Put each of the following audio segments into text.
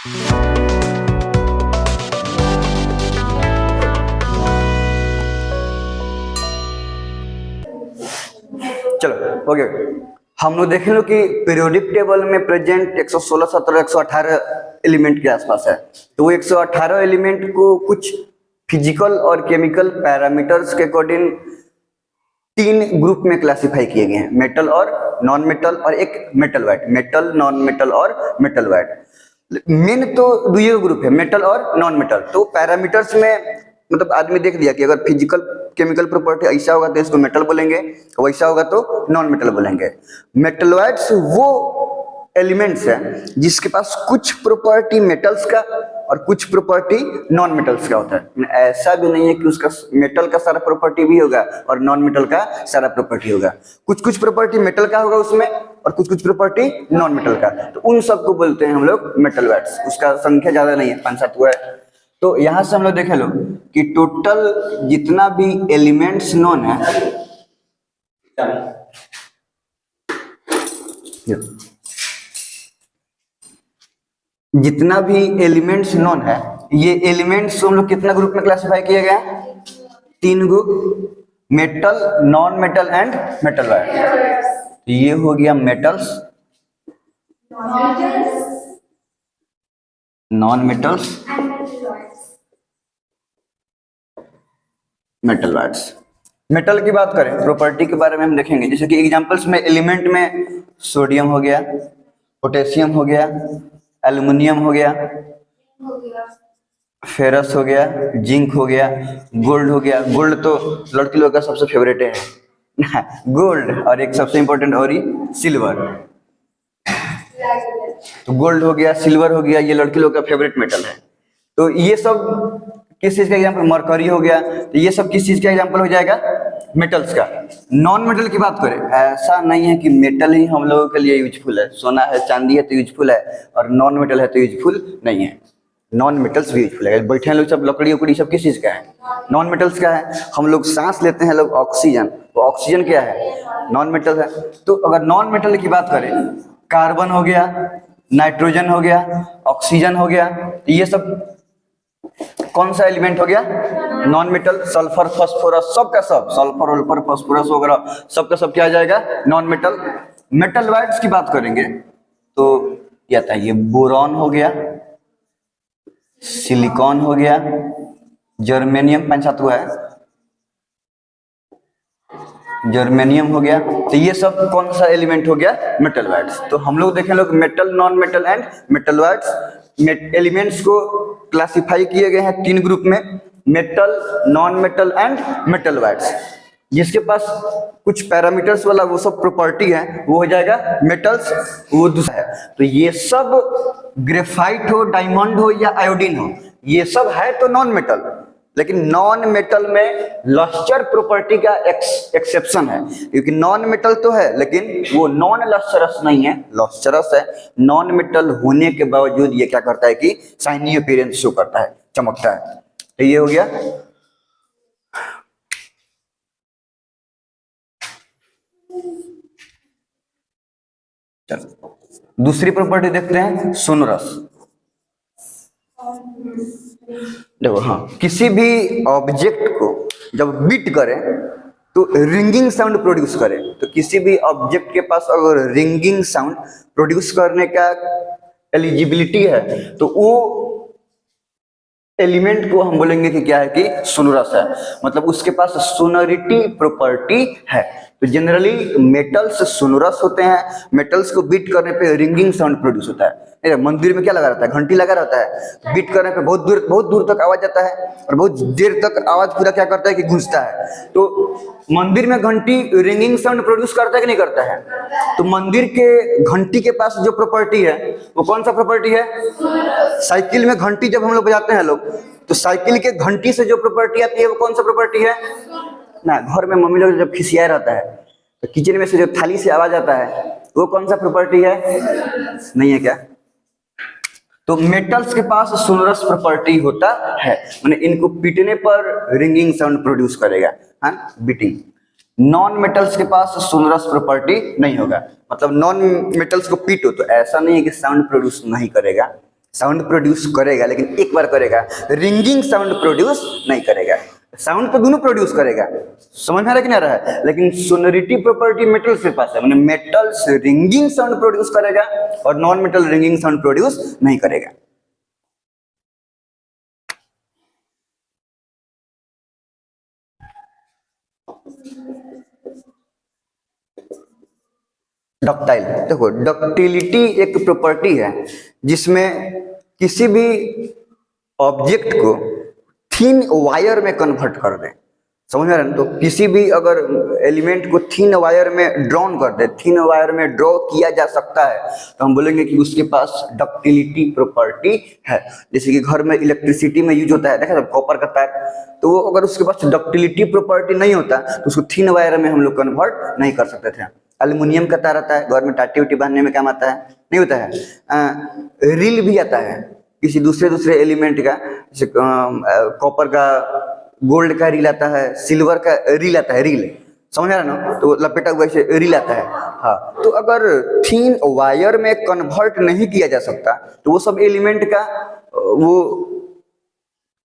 चलो हो गया। हम लोग देख लो कि पीरियोडिक टेबल में प्रेजेंट 116, 17, 118 एलिमेंट के आसपास है। तो वो 118 एलिमेंट को कुछ फिजिकल और केमिकल पैरामीटर्स के अकॉर्डिंग 3 ग्रुप में क्लासिफाई किए गए हैं, मेटल और नॉन मेटल और एक metal white. Metal, non metal और मेटल वाइट। मेन तो दो ग्रुप है, मेटल और नॉन मेटल। तो पैरामीटर्स में मतलब आदमी देख लिया कि अगर फिजिकल केमिकल प्रॉपर्टी ऐसा होगा तो इसको मेटल बोलेंगे, वैसा होगा तो नॉन मेटल बोलेंगे। मेटलॉइड्स वो एलिमेंट्स हैं जिसके पास कुछ प्रॉपर्टी मेटल्स का और कुछ प्रॉपर्टी नॉन मेटल्स का होता है। ऐसा भी नहीं है कि उसका मेटल का सारा प्रॉपर्टी भी होगा और नॉन मेटल का सारा प्रॉपर्टी होगा। कुछ कुछ प्रॉपर्टी मेटल का होगा उसमें और कुछ कुछ प्रॉपर्टी नॉन मेटल का। तो उन सबको बोलते हैं हम लोग मेटलॉइड्स। उसका संख्या ज्यादा नहीं है, 5-7 हुआ है। तो यहां से हम लोग देखे लो कि टोटल जितना भी एलिमेंट्स नोन है, जितना भी एलिमेंट्स नोन है, ये एलिमेंट्स हम लोग कितना ग्रुप में क्लासिफाई किए गए हैं? 3 group, metal, non metal and metalloid. ये हो गया metals, non metals, metalloids. Metal की बात करें, प्रॉपर्टी के बारे में हम देखेंगे। जैसे कि एग्जांपल्स में एलिमेंट में सोडियम हो गया, पोटेशियम हो गया, एल्युमिनियम हो गया, फेरस हो गया, जिंक हो गया, गोल्ड हो गया। गोल्ड तो लड़की लोग का सबसे फेवरेट है गोल्ड। और एक सबसे इंपॉर्टेंट और ही सिल्वर। तो गोल्ड हो गया, सिल्वर हो गया, ये लड़की लोग का फेवरेट मेटल है। तो ये सब किस चीज का एग्जांपल? मरकरी हो गया। तो ये सब किस चीज का एग्जांपल हो जाएगा? मेटल्स का। नॉन मेटल की बात करें, ऐसा नहीं है कि मेटल ही हम लोगों के लिए यूजफुल है। सोना है, चांदी है तो यूजफुल है, और नॉन मेटल है तो यूजफुल नहीं है। नॉन मेटल्स भी यूजफुल है। बैठे हैं लोग सब, लकड़ी उकड़ी सब किस चीज का है? नॉन मेटल्स का है। हम लोग सांस लेते हैं लोग ऑक्सीजन, तो ऑक्सीजन क्या है? नॉन मेटल है। तो अगर नॉन मेटल की बात करें, कार्बन हो गया, नाइट्रोजन हो गया, ऑक्सीजन हो गया, ये सब कौन सा एलिमेंट हो गया? Non metal. सल्फर, फास्फोरस, सब का सब, सल्फर वल्फर फास्फोरस वगैरह सब का सब क्या आ जाएगा? Non metal. मेटलॉइड्स की बात करेंगे तो क्या था? ये बोरॉन हो गया, सिलिकॉन हो गया, जर्मेनियम, 5-7 हुआ है, जर्मेनियम हो गया। तो ये सब कौन सा एलिमेंट हो गया? मेटलॉइड्स। तो हम लोग देखें लोग metal, non metal and metalloids elements को क्लासिफाई किए गए हैं 3 ग्रुप में, metal, non metal and metalloids. जिसके पास कुछ पैरामीटर्स वाला वो सब प्रॉपर्टी है वो हो जाएगा मेटल्स, वो दूसरा है। तो ये सब ग्रेफाइट हो, डायमंड हो या आयोडीन हो, ये सब है तो नॉन मेटल। लेकिन नॉन मेटल में लस्टर प्रॉपर्टी का एक्सेप्शन है, क्योंकि नॉन मेटल तो है लेकिन वो नॉन लस्टरस नहीं है, लस्टरस है। नॉन मेटल होने के बावजूद ये क्या करता है कि शाइनी अपीयरेंस शो करता है, चमकता है। तो ये हो गया। चलो दूसरी प्रॉपर्टी देखते हैं, सोनरस। देखो, हाँ, किसी भी ऑब्जेक्ट को जब बीट करें तो रिंगिंग साउंड प्रोड्यूस करें। तो किसी भी ऑब्जेक्ट के पास अगर रिंगिंग साउंड प्रोड्यूस करने का एलिजिबिलिटी है तो वो एलिमेंट को हम बोलेंगे कि क्या है कि सोनरस है, मतलब उसके पास सोनोरिटी प्रॉपर्टी है। तो जनरली मेटल्स सोनरस होते हैं। मेटल्स को बीट करने पे रिंगिंग साउंड प्रोड्यूस होता है। मंदिर में क्या लगा रहता है? घंटी लगा रहता है। बीट करने पे बहुत दूर तक आवाज आता है और बहुत देर तक आवाज पूरा क्या करता है कि गूंजता है। तो मंदिर में घंटी रिंगिंग साउंड प्रोड्यूस करता है कि नहीं करता है? तो मंदिर के घंटी के पास जो प्रॉपर्टी है वो कौन सा प्रॉपर्टी है? साइकिल में घंटी जब हम लोग बजाते हैं लोग, तो साइकिल के घंटी से जो प्रॉपर्टी आती है वो कौन सा प्रॉपर्टी है ना? घर में मम्मी लोग जब खिसिया रहता है तो किचन में से जो थाली से आवाज आता है वो कौन सा प्रॉपर्टी है? नहीं है क्या? तो मेटल्स के पास सोनरस प्रॉपर्टी होता है, माने इनको पीटने पर रिंगिंग साउंड प्रोड्यूस करेगा, हाँ, बीटिंग। नॉन मेटल्स के पास सोनरस प्रॉपर्टी नहीं होगा, मतलब नॉन मेटल्स को पीटो तो ऐसा नहीं है कि साउंड प्रोड्यूस नहीं करेगा, साउंड प्रोड्यूस करेगा, लेकिन एक बार करेगा, रिंगिंग साउंड प्रोड्यूस नहीं करेगा। साउंड तो दोनों प्रोड्यूस करेगा, समझ में आ रहा है कि नहीं आ रहा है, लेकिन सोनोरिटी प्रॉपर्टी मेटल्स के पास है, मैंने मेटल्स रिंगिंग साउंड प्रोड्यूस करेगा और non metal ringing sound produce नहीं करेगा। डक्टाइल, देखो डक्टिलिटी एक प्रॉपर्टी है जिसमें किसी भी ऑब्जेक्ट को थिन वायर में कन्वर्ट कर दे, समझ में आ रहा है। तो किसी भी अगर एलिमेंट को थिन वायर में ड्रॉन कर दे, थिन वायर में ड्रॉ किया जा सकता है, तो हम बोलेंगे कि उसके पास डक्टिलिटी प्रॉपर्टी है। जैसे कि घर में इलेक्ट्रिसिटी में यूज होता है, देखा कॉपर का तार, तो वो अगर उसके पास डक्टिलिटी प्रॉपर्टी नहीं होता तो उसको थिन वायर में हम लोग कन्वर्ट नहीं कर सकते थे। एल्युमिनियम का तार आता है, घर में टाटी उटी बांधने में काम आता है, नहीं होता है। रील भी आता है किसी दूसरे एलिमेंट का, जैसे कॉपर का, गोल्ड का रील आता है, सिल्वर का रील आता है, रील समझ आ रहा ना, तो लपेटा हुआ ऐसे रील आता है। हाँ, तो अगर थिन वायर में कन्वर्ट नहीं किया जा सकता तो वो सब एलिमेंट का, वो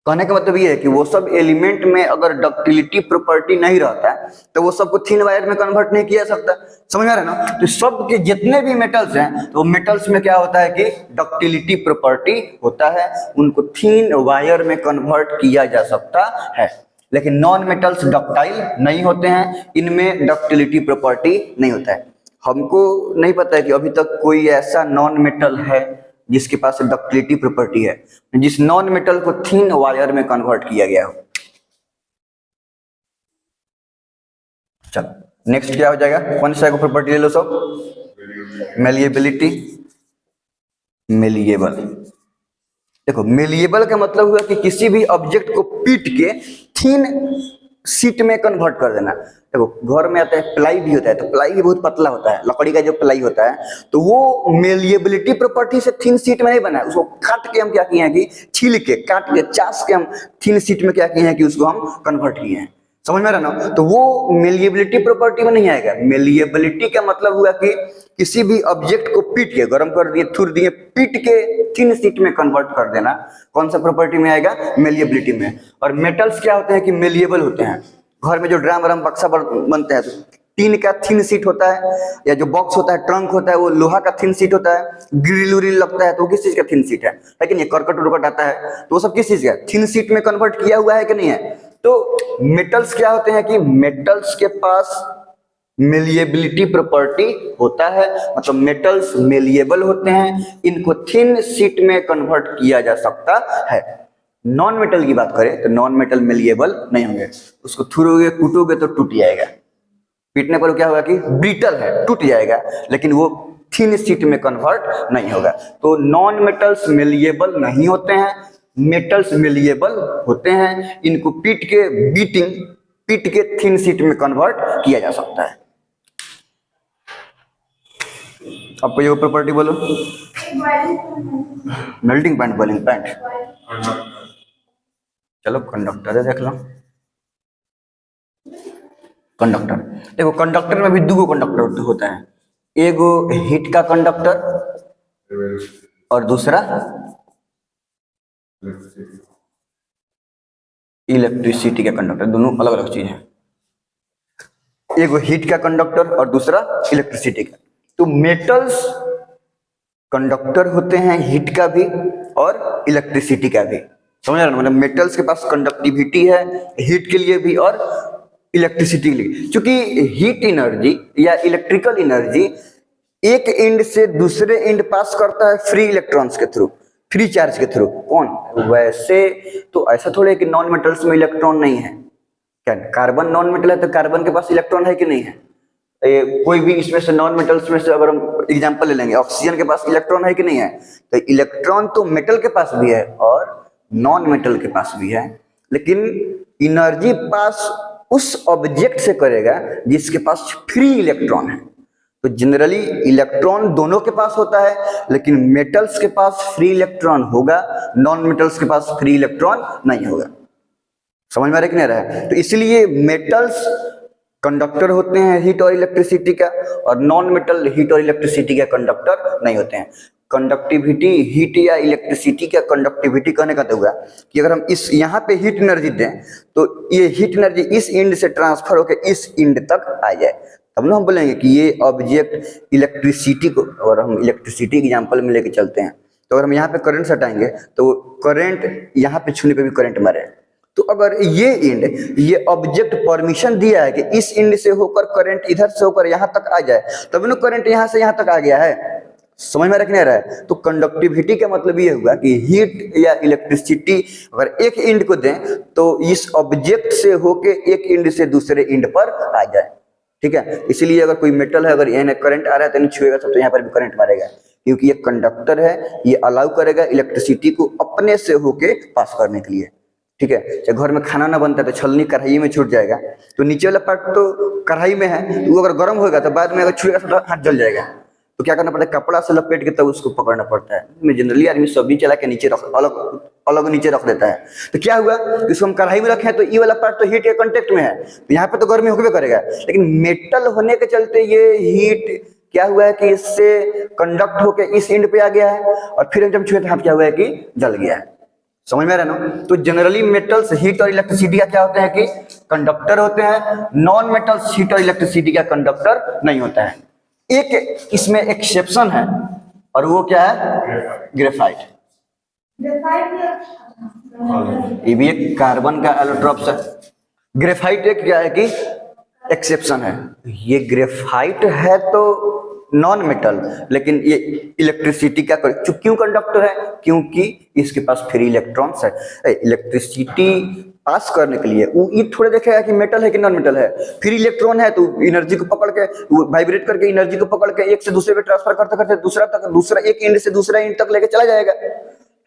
कहने का मतलब ये है कि वो सब एलिमेंट में अगर डक्टिलिटी प्रॉपर्टी नहीं रहता तो वो सबको थिन वायर में कन्वर्ट नहीं किया जा सकता, समझ में आ रहा है ना। तो सब के जितने भी मेटल्स हैं, तो मेटल्स में क्या होता है कि डक्टिलिटी प्रॉपर्टी होता है, उनको थिन वायर में कन्वर्ट किया जा सकता है। लेकिन नॉन मेटल्स डक्टाइल नहीं होते हैं, इनमें डक्टिलिटी प्रॉपर्टी नहीं होता है। हमको नहीं पता है कि अभी तक कोई ऐसा नॉन मेटल है जिसके पास डक्टिलिटी प्रॉपर्टी है, जिस नॉन मेटल को थिन वायर में कन्वर्ट किया गया हो। चलो नेक्स्ट क्या हो जाएगा, कौन सा प्रॉपर्टी ले लो सब, मेलिएबिलिटी। मेलिएबल, देखो मेलिएबल का मतलब हुआ कि किसी भी ऑब्जेक्ट को पीट के थिन शीट में कन्वर्ट कर देना। देखो घर में आता है प्लाई भी होता है, तो प्लाई भी बहुत पतला होता है, लकड़ी का जो प्लाई होता है, तो वो मेलिएबिलिटी प्रॉपर्टी से थिन शीट में नहीं बना है, उसको काट के हम क्या किए हैं कि छील के, काट के, चास के हम थिन शीट में क्या किए हैं कि उसको हम कन्वर्ट किए हैं, समझ में रहा ना। तो वो मेलिएबिलिटी प्रॉपर्टी में नहीं आएगा। मेलिएबिलिटी का मतलब हुआ कि किसी भी ऑब्जेक्ट को पीट के, गर्म कर दिए, थूर दिए, पीट के थिन शीट में कन्वर्ट कर देना, कौन सा प्रॉपर्टी में आएगा, मेलिएबिलिटी में। और मेटल्स क्या होते हैं कि मेलिएबल होते हैं। घर में जो ड्राम वराम बक्सा बनते हैं, तो टीन का थिन शीट होता है, या जो बॉक्स होता है, ट्रंक होता है, वो लोहा का थिन शीट होता है। ग्रिल उरिल लगता है तो वो किस चीज का थिन शीट है, लेकिन ये करकट उरकट आता है तो वो सब किस चीज का थिन शीट में कन्वर्ट किया हुआ है कि नहीं है। तो मेटल्स क्या होते हैं कि मेटल्स के पास मेलिएबिलिटी प्रॉपर्टी होता है, मतलब मेटल्स मेलिएबल होते हैं, इनको थिन शीट में कन्वर्ट किया जा सकता है। नॉन मेटल की बात करें तो नॉन मेटल मेलिएबल नहीं होंगे, उसको थूरोगे कूटोगे तो टूट जाएगा, पीटने पर क्या होगा कि ब्रिटल है, टूट जाएगा, लेकिन वो थिन शीट में कन्वर्ट नहीं होगा। तो नॉन मेटल्स मेलिएबल नहीं होते हैं, मेटल्स मेलिएबल होते हैं, इनको पीट के थिन शीट में कन्वर्ट किया जा सकता है। आपको ये प्रॉपर्टी बोलो, मेल्टिंग पॉइंट, बॉइलिंग पॉइंट। चलो कंडक्टर है, देख लो कंडक्टर। देखो कंडक्टर में भी दो कंडक्टर होता है, एगो हीट का कंडक्टर और दूसरा इलेक्ट्रिसिटी का कंडक्टर, दोनों अलग अलग चीज है। एगो हीट का कंडक्टर और दूसरा इलेक्ट्रिसिटी का। तो मेटल्स कंडक्टर होते हैं, हीट का भी और इलेक्ट्रिसिटी का भी, समझ रहे हो। मतलब मेटल्स के पास कंडक्टिविटी है हीट के लिए भी और इलेक्ट्रिसिटी के लिए। क्योंकि हीट एनर्जी या इलेक्ट्रिकल एनर्जी एक एंड से दूसरे एंड पास करता है फ्री इलेक्ट्रॉन्स के थ्रू, फ्री चार्ज के थ्रू। कौन, वैसे तो ऐसा थोड़े कि नॉन मेटल्स में इलेक्ट्रॉन नहीं है। क्या कार्बन नॉन मेटल है तो कार्बन के पास इलेक्ट्रॉन है कि नहीं है। कोई भी इसमें से नॉन मेटल्स में से अगर हम एग्जांपल ले लेंगे, ऑक्सीजन के पास इलेक्ट्रॉन है कि नहीं है। तो इलेक्ट्रॉन तो मेटल के पास भी है और नॉन मेटल के पास भी है, लेकिन एनर्जी पास उस ऑब्जेक्ट से करेगा जिसके पास फ्री इलेक्ट्रॉन है। तो जनरली इलेक्ट्रॉन दोनों के पास होता है, लेकिन मेटल्स के पास फ्री इलेक्ट्रॉन होगा, नॉन मेटल्स के पास फ्री इलेक्ट्रॉन नहीं होगा। समझ में आ रहा है कि नहीं आ रहा है। तो इसलिए मेटल्स कंडक्टर होते हैं हीट और इलेक्ट्रिसिटी का, और नॉन मेटल हीट और इलेक्ट्रिसिटी का कंडक्टर नहीं होते हैं। कंडक्टिविटी हीट या इलेक्ट्रिसिटी का कंडक्टिविटी कहने का तो हुआ कि अगर हम इस यहाँ पे हीट एनर्जी दें तो ये हीट एनर्जी इस इंड से ट्रांसफर होकर इस इंड तक आ जाए, तब ना हम बोलेंगे कि ये ऑब्जेक्ट इलेक्ट्रिसिटी को, और हम इलेक्ट्रिसिटी एग्जाम्पल में लेके चलते हैं तो अगर हम यहाँ पे करंट सटाएंगे तो करंट यहाँ पे छूने पे भी करंट मारे। तो अगर ये इंड, ये ऑब्जेक्ट परमिशन दिया है कि इस इंड से होकर करंट इधर से होकर यहाँ तक आ जाए, तब ना करंट यहाँ से यहाँ तक आ गया है। समझ में रखने रहा है। तो कंडक्टिविटी का मतलब ये हुआ कि हीट या इलेक्ट्रिसिटी अगर एक इंड को दें तो इस ऑब्जेक्ट से होके एक इंड से दूसरे इंड पर आ जाए, ठीक है। इसीलिए अगर कोई मेटल है, अगर यहाँ करंट आ रहा है तो नहीं छुएगा तो यहाँ पर भी करंट मारेगा, क्योंकि ये कंडक्टर है, ये अलाउ करेगा इलेक्ट्रिसिटी को अपने से होके पास करने के लिए, ठीक है। चाहे घर में खाना ना बनता है तो छलनी कढ़ाई में छूट जाएगा, तो नीचे वाला पार्ट तो कढ़ाई में है, तो वो अगर गर्म होगा तो बाद में अगर छुएगा तो हाथ जल जाएगा, तो क्या करना पड़ता है, कपड़ा से लपेट के तब उसको पकड़ना पड़ता है। में जनरली आदमी सब्जी चला के नीचे रख अलग अलग नीचे रख देता है। तो क्या हुआ, इसको हम कढ़ाई में रखें तो ये वाला पार्ट तो हीट के कांटेक्ट में है, तो यहाँ पे तो गर्मी होकर करेगा, लेकिन मेटल होने के चलते ये हीट क्या हुआ है कि इससे कंडक्ट होकर इस एंड पे आ गया है, और फिर जब छुए तो क्या हुआ है कि जल गया है। समझ में आ रहा है ना। तो जनरली मेटल्स हीट और इलेक्ट्रिसिटी का क्या होते हैं कि कंडक्टर होते हैं, नॉन मेटल्स हीट और इलेक्ट्रिसिटी का कंडक्टर नहीं होता है। एक इसमें एक्सेप्शन है और वो क्या है, ग्रेफाइट। ये भी एक कार्बन का एलोट्रोप्स है। ग्रेफाइट एक क्या है कि एक्सेप्शन है। ये ग्रेफाइट है तो नॉन मेटल, लेकिन ये इलेक्ट्रिसिटी का क्यों कंडक्टर है, क्योंकि इसके पास फ्री इलेक्ट्रॉन्स है। इलेक्ट्रिसिटी पास करने के लिए वो ये थोड़े देखेगा कि मेटल है कि नॉन मेटल है, फ्री इलेक्ट्रॉन है तो एनर्जी को पकड़ के वाइब्रेट करके एनर्जी को पकड़ के एक से दूसरे पे ट्रांसफर करते करते दूसरा एक एंड से दूसरा एंड तक लेके चला जाएगा,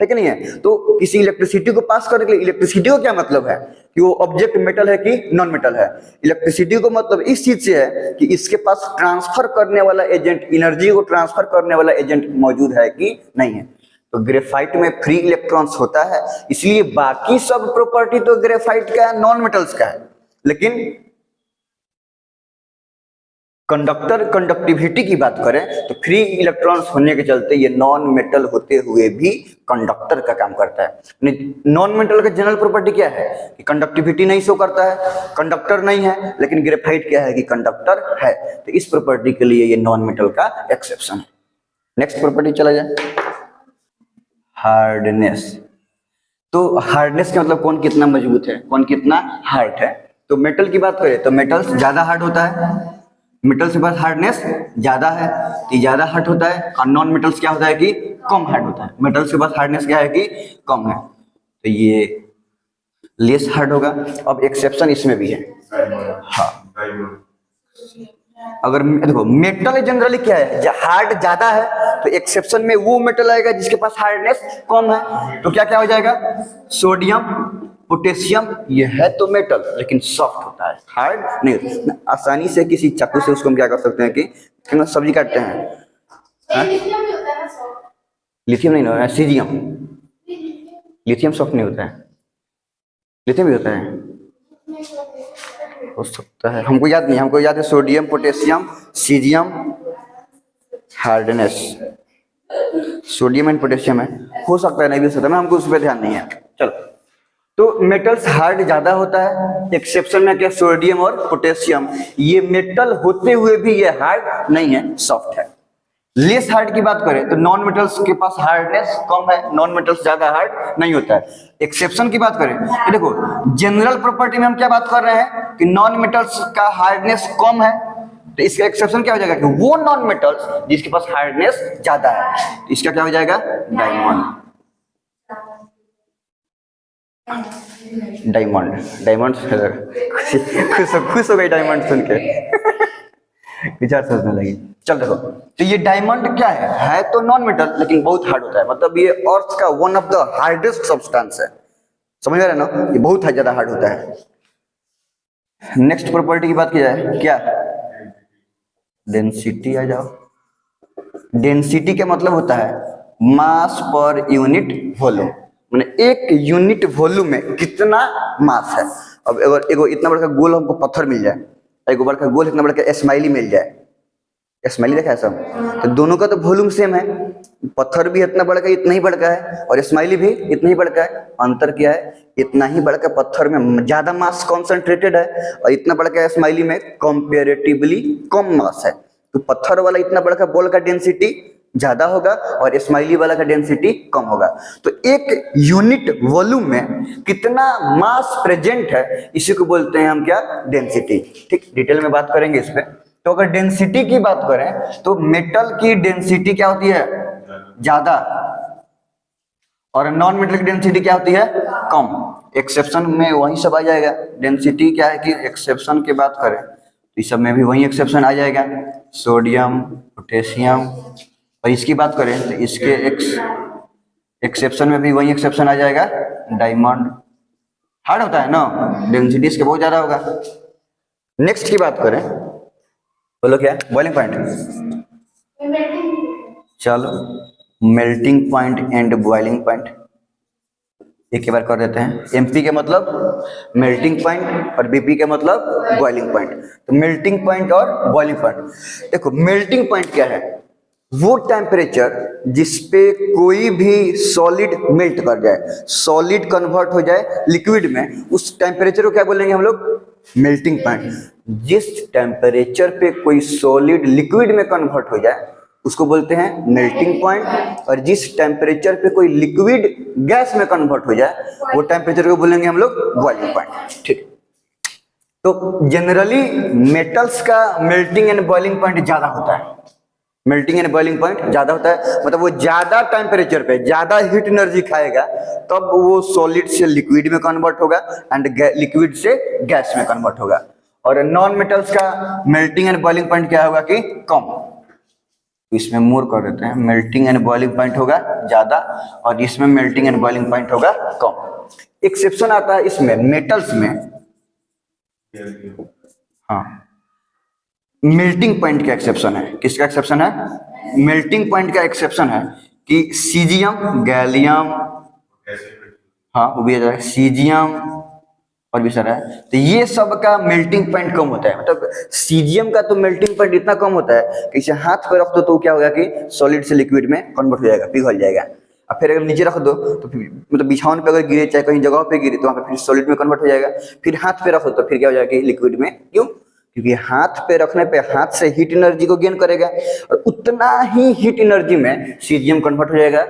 है कि नहीं है। तो किसी इलेक्ट्रिसिटी को पास करने के लिए, इलेक्ट्रिसिटी को क्या मतलब है कि वो ऑब्जेक्ट मेटल है कि नॉन मेटल है। इलेक्ट्रिसिटी को मतलब इस चीज से है कि इसके पास ट्रांसफर करने वाला एजेंट, एनर्जी को ट्रांसफर करने वाला एजेंट मौजूद है कि नहीं है। तो ग्रेफाइट में फ्री इलेक्ट्रॉन्स होता है, इसलिए बाकी सब प्रॉपर्टी तो ग्रेफाइट का नॉन मेटल्स का है, लेकिन कंडक्टर कंडक्टिविटी की बात करें तो फ्री इलेक्ट्रॉन्स होने के चलते ये नॉन मेटल होते हुए भी कंडक्टर का काम करता है। नॉन मेटल का जनरल प्रॉपर्टी क्या है कि कंडक्टिविटी नहीं शो करता है, कंडक्टर नहीं है, लेकिन ग्रेफाइट क्या है कि कंडक्टर है। तो इस प्रॉपर्टी के लिए ये नॉन मेटल का एक्सेप्शन है। नेक्स्ट प्रॉपर्टी चला जाए, हार्डनेस। तो हार्डनेस का मतलब कौन कितना मजबूत है, कौन कितना हार्ड है। तो मेटल की बात करें तो मेटल्स ज्यादा हार्ड होता है, मेटल के पास हार्डनेस ज्यादा है तो ज्यादा हार्ड होता है, और नॉन मेटल्स क्या होता है कि कम हार्ड होता है। मेटल्स के पास हार्डनेस क्या है कि कम है, तो ये लेस हार्ड होगा। अब एक्सेप्शन इसमें भी है, हाँ। अगर देखो मेटल जनरली क्या है, हार्ड ज्यादा है तो एक्सेप्शन में वो मेटल आएगा जिसके पास हार्डनेस कम है। तो क्या क्या हो जाएगा, सोडियम पोटेशियम, ये है तो मेटल लेकिन सॉफ्ट होता है, हार्ड नहीं। आसानी से किसी चाकू से उसको हम क्या कर सकते हैं कि सब्जी काटते हैं। लिथियम नहीं होता है, सीजियम। लिथियम सॉफ्ट नहीं होता है, लिथियम भी होता है, हो सकता है, हमको याद नहीं। हमको याद है sodium potassium caesium hardness, sodium and potassium है, हो सकता है नहीं भी हो सकता है, हमको उस पर ध्यान नहीं है। चलो, तो मेटल्स हार्ड ज्यादा होता है, एक्सेप्शन में क्या सोडियम और पोटेशियम, ये मेटल होते हुए भी ये हार्ड नहीं है, सॉफ्ट है। लेस हार्ड की बात करें तो नॉन मेटल्स के पास हार्डनेस कम है, नॉन मेटल्स ज्यादा हार्ड नहीं होता है। एक्सेप्शन की बात करें तो देखो जनरल प्रॉपर्टी में हम क्या बात कर रहे हैं कि नॉन मेटल्स का हार्डनेस कम है, तो इसका एक्सेप्शन क्या हो जाएगा कि वो नॉन मेटल्स जिसके पास हार्डनेस ज्यादा है, तो इसका क्या हो जाएगा, डायमंड। डायमंड, डायमंड खुश हो गई डायमंड सुन के विचार सोचने लगी। चल देखो, तो ये डायमंड क्या है तो नॉन मेटल लेकिन बहुत हार्ड होता है, मतलब ये अर्थ का one of the hardest substance है। समझ में आ रहा है ना, ये बहुत ज्यादा हार्ड होता है। नेक्स्ट प्रॉपर्टी की बात की जाए, क्या डेंसिटी। आ जाओ, डेंसिटी का मतलब होता है मास पर यूनिट वॉल्यूम, माने एक यूनिट वॉल्यूम में कितना मास है। अब अगर एगो इतना बड़ा गोल हमको पत्थर मिल जाए, एक बड़ा गोल इतना बड़ा स्माइली मिल जाए, स्माइली देखा है सब, तो दोनों का तो वॉल्यूम सेम है, पत्थर भी इतना बड़ा का इतना ही बड़ा का है और स्माइली भी इतना ही बड़ा का है। अंतर क्या है? इतना ही बड़ा का पत्थर में ज्यादा मास कॉन्सेंट्रेटेड है और इतना बड़ा का स्माइली में कंपेरेटिवली कम मास है। तो पत्थर वाला इतना बड़ा का बॉल का डेंसिटी ज्यादा होगा और स्माइली वाला का डेंसिटी कम होगा। तो एक यूनिट वॉल्यूम में कितना मास प्रेजेंट है इसी को बोलते हैं हम क्या? डेंसिटी। ठीक, डिटेल में बात करेंगे इस पे। तो अगर डेंसिटी की बात करें तो मेटल की डेंसिटी क्या होती है? ज्यादा, और नॉन मेटल की डेंसिटी क्या होती है? कम। एक्सेप्शन में वही सब आ जाएगा। डेंसिटी क्या है कि एक्सेप्शन की बात करें तो इस सब में भी वही एक्सेप्शन आ जाएगा, सोडियम, पोटेशियम। और इसकी बात करें तो इसके एक्सेप्शन में भी वही एक्सेप्शन आ जाएगा, डायमंड। हार्ड होता है ना, डेंसिटी इसके बहुत ज्यादा होगा। नेक्स्ट की बात करें, बोलो क्या? Boiling point. चलो, melting point and boiling point एक बार कर देते हैं। एमपी के मतलब मेल्टिंग पॉइंट और बीपी के मतलब बॉइलिंग पॉइंट। तो मेल्टिंग पॉइंट और बॉइलिंग पॉइंट, देखो मेल्टिंग पॉइंट क्या है? वो टेम्परेचर जिसपे कोई भी सॉलिड मेल्ट कर जाए, सॉलिड कन्वर्ट हो जाए लिक्विड में, उस टेम्परेचर को क्या बोलेंगे हम लोग? Melting point. जिस टेम्परेचर पे कोई सॉलिड लिक्विड में कन्वर्ट हो जाए उसको बोलते हैं मेल्टिंग पॉइंट, और जिस टेम्परेचर पे कोई लिक्विड गैस में कन्वर्ट हो जाए वो टेम्परेचर को बोलेंगे हम लोग बॉइलिंग पॉइंट। ठीक, तो जनरली मेटल्स का मेल्टिंग एंड बॉइलिंग पॉइंट ज्यादा होता है। मेल्टिंग एंड बॉइलिंग पॉइंट ज्यादा होता है, मतलब वो ज्यादा टेम्परेचर पे ज्यादा हीट एनर्जी खाएगा तब वो सॉलिड से लिक्विड में कन्वर्ट होगा एंड लिक्विड से गैस में कन्वर्ट होगा। और नॉन मेटल्स का मेल्टिंग एंड बॉइलिंग पॉइंट क्या होगा कि कम। तो इसमें मोर कर देते हैं, मेल्टिंग एंड बॉइलिंग पॉइंट होगा ज्यादा और इसमें मेल्टिंग एंड बॉइलिंग पॉइंट होगा कम। एक्सेप्शन आता है इसमें मेटल्स में, हाँ मेल्टिंग पॉइंट का एक्सेप्शन है। किसका एक्सेप्शन है? मेल्टिंग पॉइंट का एक्सेप्शन है कि सीजियम, गैलियम, हाँ वो भी आ जाएगा, सीजियम और भी सारा है, तो ये सब का मेल्टिंग पॉइंट कम होता है। मतलब सीजियम का तो मेल्टिंग पॉइंट इतना कम होता है कि इसे हाथ पे रख दो तो क्या होगा कि सॉलिड से लिक्विड में कन्वर्ट हो जाएगा, पिघल जाएगा। अब फिर अगर नीचे रख दो तो मतलब बिछावन पे अगर गिरे चाहे कहीं जगह पे गिरे तो वहां पे फिर सॉलिड में कन्वर्ट हो जाएगा। फिर हाथ पे रखो तो फिर क्या हो जाएगा? लिक्विड में। क्यों? क्योंकि हाथ पे रखने पे हाथ से हीट एनर्जी को गेन करेगा और उतना ही हीट एनर्जी में सीजियम कन्वर्ट हो जाएगा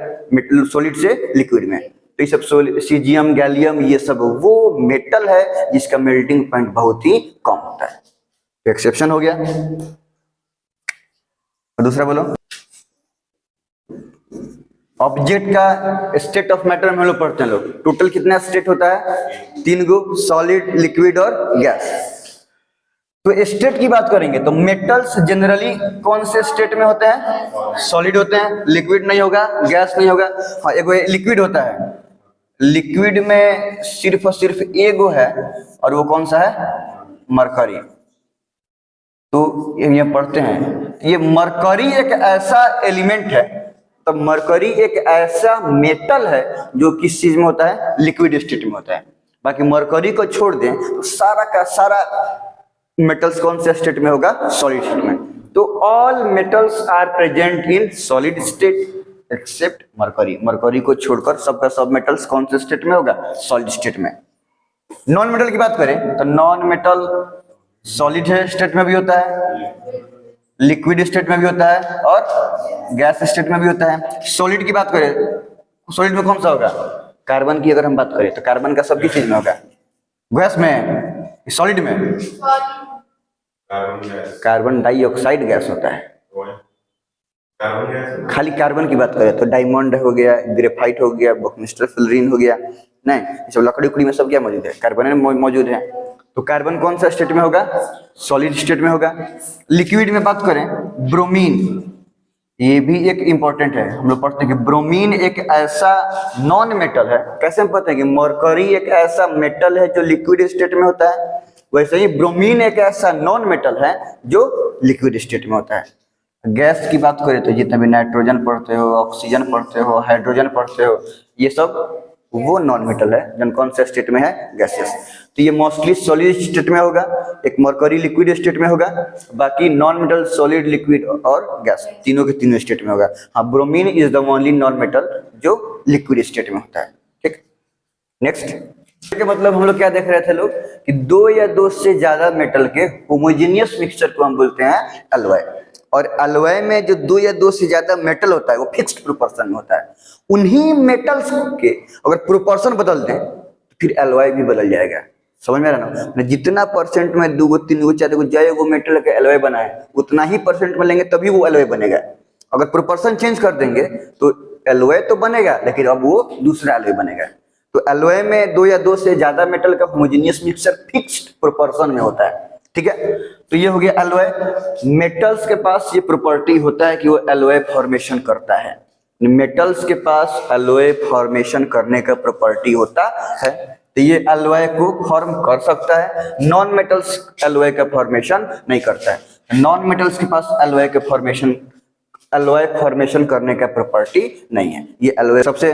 सॉलिड से लिक्विड में। तो ये सब सीजियम, गैलियम, ये सब वो मेटल है जिसका मेल्टिंग पॉइंट बहुत ही कम होता है। तो एक्सेप्शन हो गया। और दूसरा बोलो, ऑब्जेक्ट का स्टेट ऑफ मैटर में हम लोग पढ़ते हैं। लोग टोटल कितना स्टेट होता है? 3 गो, सॉलिड, लिक्विड और गैस। तो स्टेट की बात करेंगे तो मेटल्स जनरली कौन से स्टेट में होते हैं? सॉलिड होते हैं, लिक्विड नहीं होगा, गैस नहीं होगा। हाँ एक लिक्विड होता है, लिक्विड में सिर्फ और सिर्फ एगो है और वो कौन सा है? मरकरी। तो ये पढ़ते हैं, ये मरकरी एक ऐसा एलिमेंट है, तो मरकरी एक ऐसा मेटल है जो किस चीज में होता है? लिक्विड स्टेट में होता है। बाकी मरकरी को छोड़ दें तो सारा का सारा मेटल्स कौन से स्टेट में होगा? सॉलिड स्टेट में। तो all metals are present in solid state except mercury. Mercury को छोड़कर सबका सब मेटल्स कौन से स्टेट में होगा? सॉलिड स्टेट में। नॉन मेटल की बात करें तो नॉन मेटल सॉलिड स्टेट में भी होता है, लिक्विड स्टेट में भी होता है और गैस स्टेट में भी होता है। सॉलिड की बात करें, सॉलिड में कौन सा होगा? कार्बन की अगर हम बात करें तो कार्बन का सबकी चीज में होगा। गैस में, सॉलिड में कार्बन डाइऑक्साइड गैस होता है। खाली कार्बन की बात करें तो डायमंड हो गया, ग्रेफाइट हो गया, बकनिस्टर फ्लोरीन हो गया, नहीं ये सब लकड़ी उकड़ी में सब क्या मौजूद है? कार्बन में मौजूद है। तो कार्बन कौन सा स्टेट में होगा? सॉलिड स्टेट में होगा। लिक्विड में बात करें, ब्रोमीन, ये भी एक इंपॉर्टेंट है। हम लोग पढ़ते हैं कि ब्रोमीन एक ऐसा नॉन मेटल है। कैसे हम पढ़ते हैं कि मरकरी एक ऐसा मेटल है जो लिक्विड स्टेट में होता है, वैसे ही ब्रोमीन एक ऐसा नॉन मेटल है जो लिक्विड स्टेट में होता है। गैस की बात करें तो जितने भी नाइट्रोजन पढ़ते हो, ऑक्सीजन पढ़ते हो, हाइड्रोजन पढ़ते हो, ये सब वो नॉन मेटल है। जन कौन सा स्टेट में है? गैसियस। तो ये मोस्टली सॉलिड स्टेट में होगा, एक मरकरी लिक्विड स्टेट में होगा, बाकी नॉन मेटल सॉलिड लिक्विड और गैस तीनों के तीनों स्टेट में होगा। हाँ, bromine is the only non metal जो लिक्विड स्टेट में होता है। ठीक, नेक्स्ट के मतलब हम लोग क्या देख रहे थे लोग कि दो या दो से ज्यादा मेटल के होमोजेनियस मिक्सचर को हम बोलते हैं एलॉय। और एलॉय में जो दो या दो से ज्यादा मेटल होता है वो फिक्स्ड प्रोपोर्शन में होता है। उन्हीं मेटल्स के अगर प्रोपोर्शन बदल दें तो फिर एलॉय भी बदल जाएगा। समझ में आ रहा ना? मतलब जितना परसेंट में 2 3 4 जय मेटल का एलॉय बना है उतना ही परसेंट में लेंगे तभी वो एलॉय बनेगा। अगर प्रोपोर्शन चेंज कर देंगे तो एलॉय तो बनेगा लेकिन अब वो दूसरा एलॉय बनेगा। तो एलॉय में दो या दो से ज्यादा मेटल का होमोजेनियस मिक्सचर फिक्स्ड प्रोपोर्शन में होता है। ठीक है, तो ये हो गया एलॉय। मेटल्स के पास ये प्रॉपर्टी होता है कि वो एलॉय फॉर्मेशन करता है। मेटल्स के पास एलॉय फॉर्मेशन करने का प्रॉपर्टी होता है, तो ये एलॉय को फॉर्म कर सकता है। नॉन मेटल्स एलॉय का फॉर्मेशन नहीं करता है। नॉन मेटल्स के पास एलॉय फॉर्मेशन करने का प्रॉपर्टी नहीं है। ये एलॉय सबसे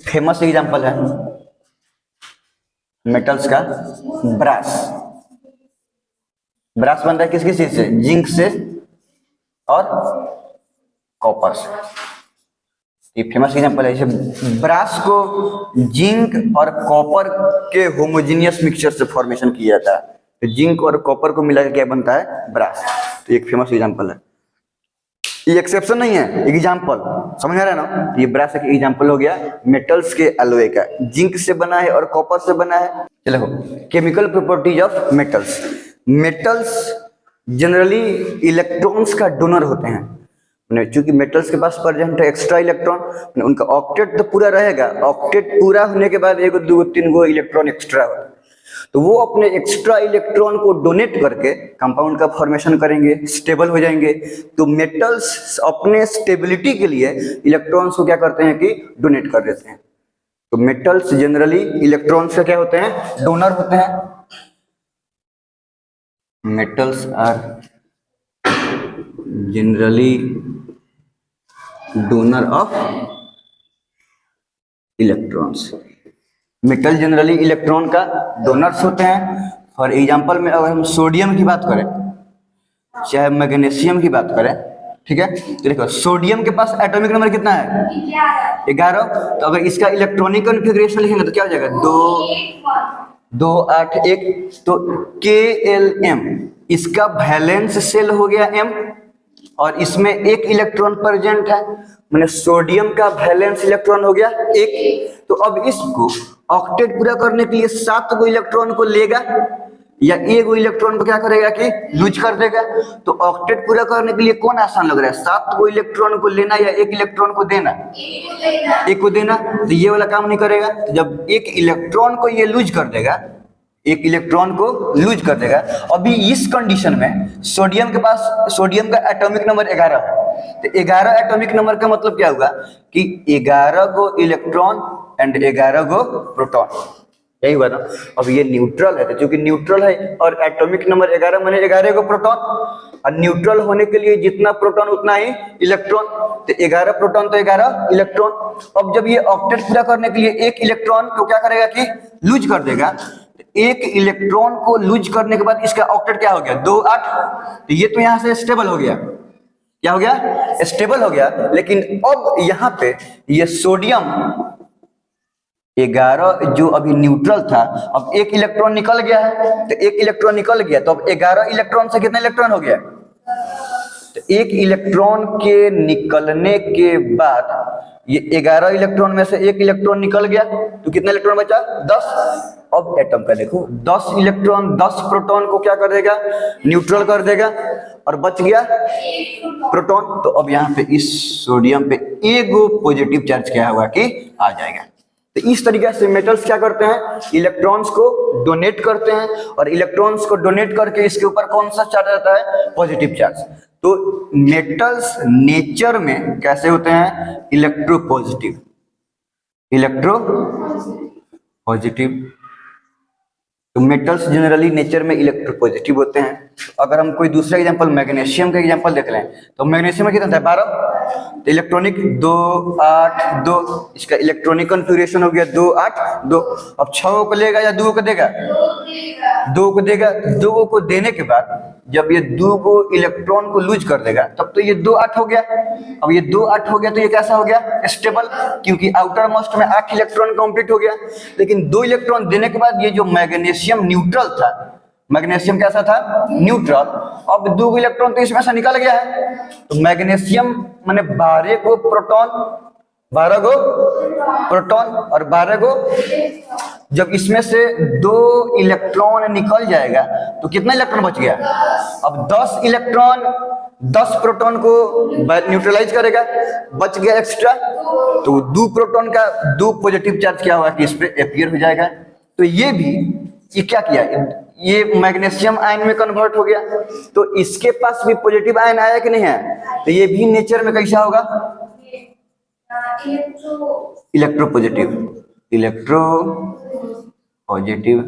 फेमस एग्जांपल है मेटल्स का ब्रास। ब्रास बनता है किस किस चीज से? जिंक से और कॉपर से। ये फेमस एग्जांपल है। जैसे ब्रास को जिंक और कॉपर के होमोजेनियस मिक्सचर से फॉर्मेशन किया जाता है, तो जिंक और कॉपर को मिलाकर क्या बनता है? ब्रास। तो एक फेमस एग्जांपल है। ये एक्सेप्शन नहीं है, एग्जांपल। समझ आ रहा है ना? ये ब्रास एक एग्जांपल हो गया मेटल्स के एलॉय का। जिंक से बना है और कॉपर से बना है। चलो, chemical properties of metals. Metals generally electrons का डोनर होते हैं। चूंकि मेटल्स के पास प्रेजेंट है एक्स्ट्रा इलेक्ट्रॉन, उनका ऑक्टेट तो पूरा रहेगा। ऑक्टेट पूरा होने के बाद 1 2 3 गो इलेक्ट्रॉन एक्स्ट्रा होता है, तो वो अपने एक्स्ट्रा इलेक्ट्रॉन को डोनेट करके कंपाउंड का फॉर्मेशन करेंगे, स्टेबल हो जाएंगे। तो मेटल्स अपने स्टेबिलिटी के लिए इलेक्ट्रॉन्स को क्या करते हैं कि डोनेट कर देते हैं। तो मेटल्स जनरली इलेक्ट्रॉन्स का क्या होते हैं? डोनर होते हैं। Metals are generally donor of electrons. Metal generally electron का डोनर्स होते हैं। फॉर एग्जांपल में अगर हम सोडियम की बात करें, चाहे मैग्नीशियम की बात करें, ठीक है, तो देखो सोडियम के पास एटॉमिक नंबर कितना है? 11। तो अगर इसका इलेक्ट्रॉनिक कॉन्फ़िगरेशन लिखेंगे तो क्या हो जाएगा? 2 8 1। तो KLM इसका वैलेंस शेल हो गया M, और इसमें एक इलेक्ट्रॉन प्रेजेंट है, मैंने सोडियम का वैलेंस इलेक्ट्रॉन हो गया 1। तो अब इसको ऑक्टेट पूरा करने के लिए 7 गो इलेक्ट्रॉन को लेगा या 1 गो इलेक्ट्रॉन को क्या करेगा कि लूज कर देगा। तो ऑक्टेट पूरा करने के लिए कौन आसान लग रहा है? 7 गो इलेक्ट्रॉन को लेना या 1 इलेक्ट्रॉन को देना? 1 को देना। तो ये वाला काम नहीं करेगा। तो जब 1 इलेक्ट्रॉन को ये लूज कर देगा, 1 इलेक्ट्रॉन को लूज कर देगा। अभी इस कंडीशन में सोडियम के पास, सोडियम का एटॉमिक नंबर 11 है। तो 11 एटॉमिक नंबर का मतलब क्या होगा कि 11 गो इलेक्ट्रॉन एंड 11 गो प्रोटॉन, यही हुआ ना। अब ये न्यूट्रल है, तो चूंकि न्यूट्रल है और एटॉमिक नंबर 11 माने 11 गो प्रोटॉन, और न्यूट्रल होने के लिए जितना प्रोटॉन उतना ही इलेक्ट्रॉन। तो 11 प्रोटॉन तो 11 इलेक्ट्रॉन। अब जब ये ऑक्टेट पूरा करने के लिए 1 इलेक्ट्रॉन को क्या करेगा कि लूज कर देगा। 1 इलेक्ट्रॉन को लूज करने के बाद इसका ऑक्टेट क्या हो गया? 2 8। तो ये तो यहां से स्टेबल हो गया। क्या हो गया? स्टेबल हो गया। लेकिन अब यहां पे ये सोडियम 11 जो अभी न्यूट्रल था, अब 1 इलेक्ट्रॉन निकल गया है। तो 1 इलेक्ट्रॉन निकल गया, तो अब 11 इलेक्ट्रॉन से कितना इलेक्ट्रॉन हो गया? तो 1 इलेक्ट्रॉन के निकलने के बाद ये 11 इलेक्ट्रॉन में से 1 इलेक्ट्रॉन निकल गया, तो कितना इलेक्ट्रॉन बचा? 10। अब एटम का देखो 10 इलेक्ट्रॉन 10 प्रोटॉन को क्या कर देगा? न्यूट्रल कर देगा, और बच गया प्रोटॉन। तो अब यहाँ पे इस सोडियम पे 1 पॉजिटिव चार्ज क्या होगा कि आ जाएगा। तो इस तरीके से मेटल्स क्या करते हैं? इलेक्ट्रॉन्स को डोनेट करते हैं, और इलेक्ट्रॉन्स को डोनेट करके इसके ऊपर कौन सा चार्ज आता है? Positive charge. तो मेटल्स नेचर में कैसे होते हैं? इलेक्ट्रोपॉजिटिव। इलेक्ट्रोपॉजिटिव। तो मेटल्स जनरली नेचर में इलेक्ट्रोपॉजिटिव होते हैं। अगर हम कोई दूसरा एग्जांपल मैग्नीशियम का एग्जांपल देख लें, तो मैग्नीशियम में कितना था? 12। तो इलेक्ट्रॉनिक 2 8 2, इसका इलेक्ट्रॉनिक कॉन्फ़िगरेशन हो गया 2 8 2। अब 6 को लेगा या 2 को देगा? 2 को देगा। 2 को देने के बाद जब ये 2 को इलेक्ट्रॉन को लूज कर देगा तब तो ये 2 8 हो गया। अब ये 2 8 हो गया तो ये कैसा हो गया? स्टेबल, क्योंकि आउटर मोस्ट में 8 इलेक्ट्रॉन कंप्लीट हो गया। लेकिन 2 इलेक्ट्रॉन देने के बाद ये जो मैग्नीशियम न्यूट्रल था, मैग्नीशियम कैसा था? न्यूट्रल। अब 2 इलेक्ट्रॉन तो इसमें से निकल गया है, तो मैग्नीशियम माने 12 को प्रोटॉन, 12 को प्रोटॉन और 12 को, जब इसमें से 2 इलेक्ट्रॉन निकल जाएगा तो कितना इलेक्ट्रॉन बच गया? अब 10 इलेक्ट्रॉन 10 प्रोटॉन को न्यूट्रलाइज करेगा, बच गया एक्स्ट्रा, तो 2 प्रोटॉन का 2 पॉजिटिव चार्ज क्या होगा कि इस पे अपीयर हो जाएगा। तो ये क्या किया? ये मैग्नीशियम आयन में कन्वर्ट हो गया, तो इसके पास भी पॉजिटिव आयन आया कि नहीं है? तो ये भी नेचर में कैसा होगा? इलेक्ट्रो पॉजिटिव, इलेक्ट्रो पॉजिटिव,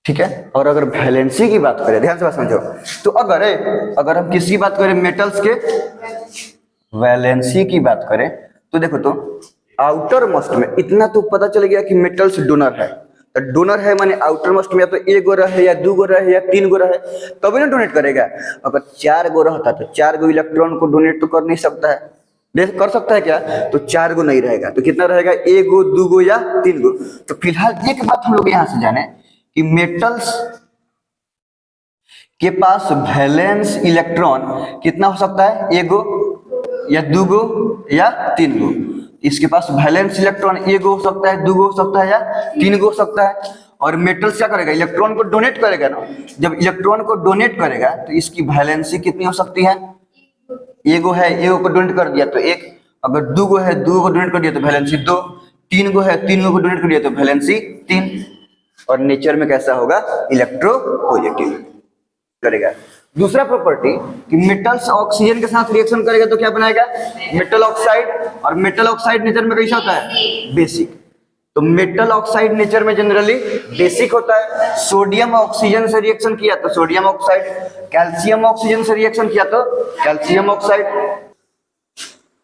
ठीक है। और अगर वैलेंसी की बात करें, ध्यान से बात समझो, तो अगर हम किसकी बात करें, मेटल्स के वैलेंसी की बात करें, तो देखो तो आउटर मोस्ट में इतना तो पता चल गया कि मेटल्स डोनर है। तो डोनर है माने आउटर मोस्ट में या तो 1 गो रहे या 2 गो रहे या 3 गो रहे, तभी ना डोनेट करेगा। अगर 4 गो रहता तो 4 गो इलेक्ट्रॉन को डोनेट तो कर नहीं सकता है, कर सकता है क्या? तो 4 गो नहीं रहेगा, तो कितना रहेगा? 1 गो 2 गो या 3 गो। तो फिलहाल एक बात हम लोग यहां से जाने कि मेटल्स के पास वैलेंस इलेक्ट्रॉन कितना हो सकता है? 1 गो या 2 गो या 3 गो। इसके पास वैलेंस इलेक्ट्रॉन 1 गो हो सकता है, 2 गो हो सकता है या 3 गो हो सकता है। और मेटल्स क्या करेगा? इलेक्ट्रॉन को डोनेट करेगा ना। जब इलेक्ट्रॉन को डोनेट करेगा तो इसकी वैलेंसी कितनी हो सकती है? 1 गो है, 1 गो को डोनेट कर दिया तो 1, अगर 2 गो है, 2 गो को डोनेट कर दिया तो वैलेंसी 2, 3 गो है, 3 गो को डोनेट कर दिया तो वैलेंसी 3। और नेचर में कैसा होगा? इलेक्ट्रो पॉजिटिव करेगा। दूसरा प्रॉपर्टी कि मेटल्स ऑक्सीजन के साथ रिएक्शन करेगा तो क्या बनाएगा? Metal oxide. और मेटल ऑक्साइड नेचर में कैसा होता है? बेसिक। तो मेटल ऑक्साइड नेचर में जनरली बेसिक होता है। सोडियम ऑक्सीजन से रिएक्शन किया तो सोडियम ऑक्साइड, कैल्शियम ऑक्सीजन से रिएक्शन किया तो कैल्शियम ऑक्साइड।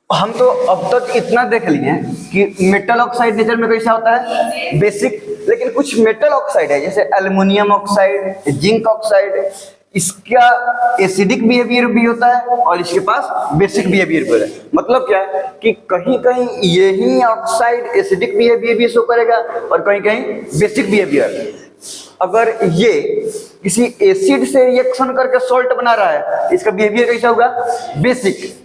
हम तो अब तक इतना देख लिए कि मेटल ऑक्साइड नेचर में कैसा होता है? बेसिक। लेकिन कुछ मेटल ऑक्साइड है जैसे एल्युमिनियम ऑक्साइड, जिंक ऑक्साइड, इसका एसिडिक बिहेवियर भी होता है और इसके पास बेसिक बिहेवियर भी है। मतलब क्या है कि कहीं कहीं यही ऑक्साइड एसिडिक बिहेवियर भी शो करेगा और कहीं कहीं बेसिक बिहेवियर। अगर ये किसी एसिड से रिएक्शन करके सॉल्ट बना रहा है, इसका बिहेवियर कैसा होगा? बेसिक।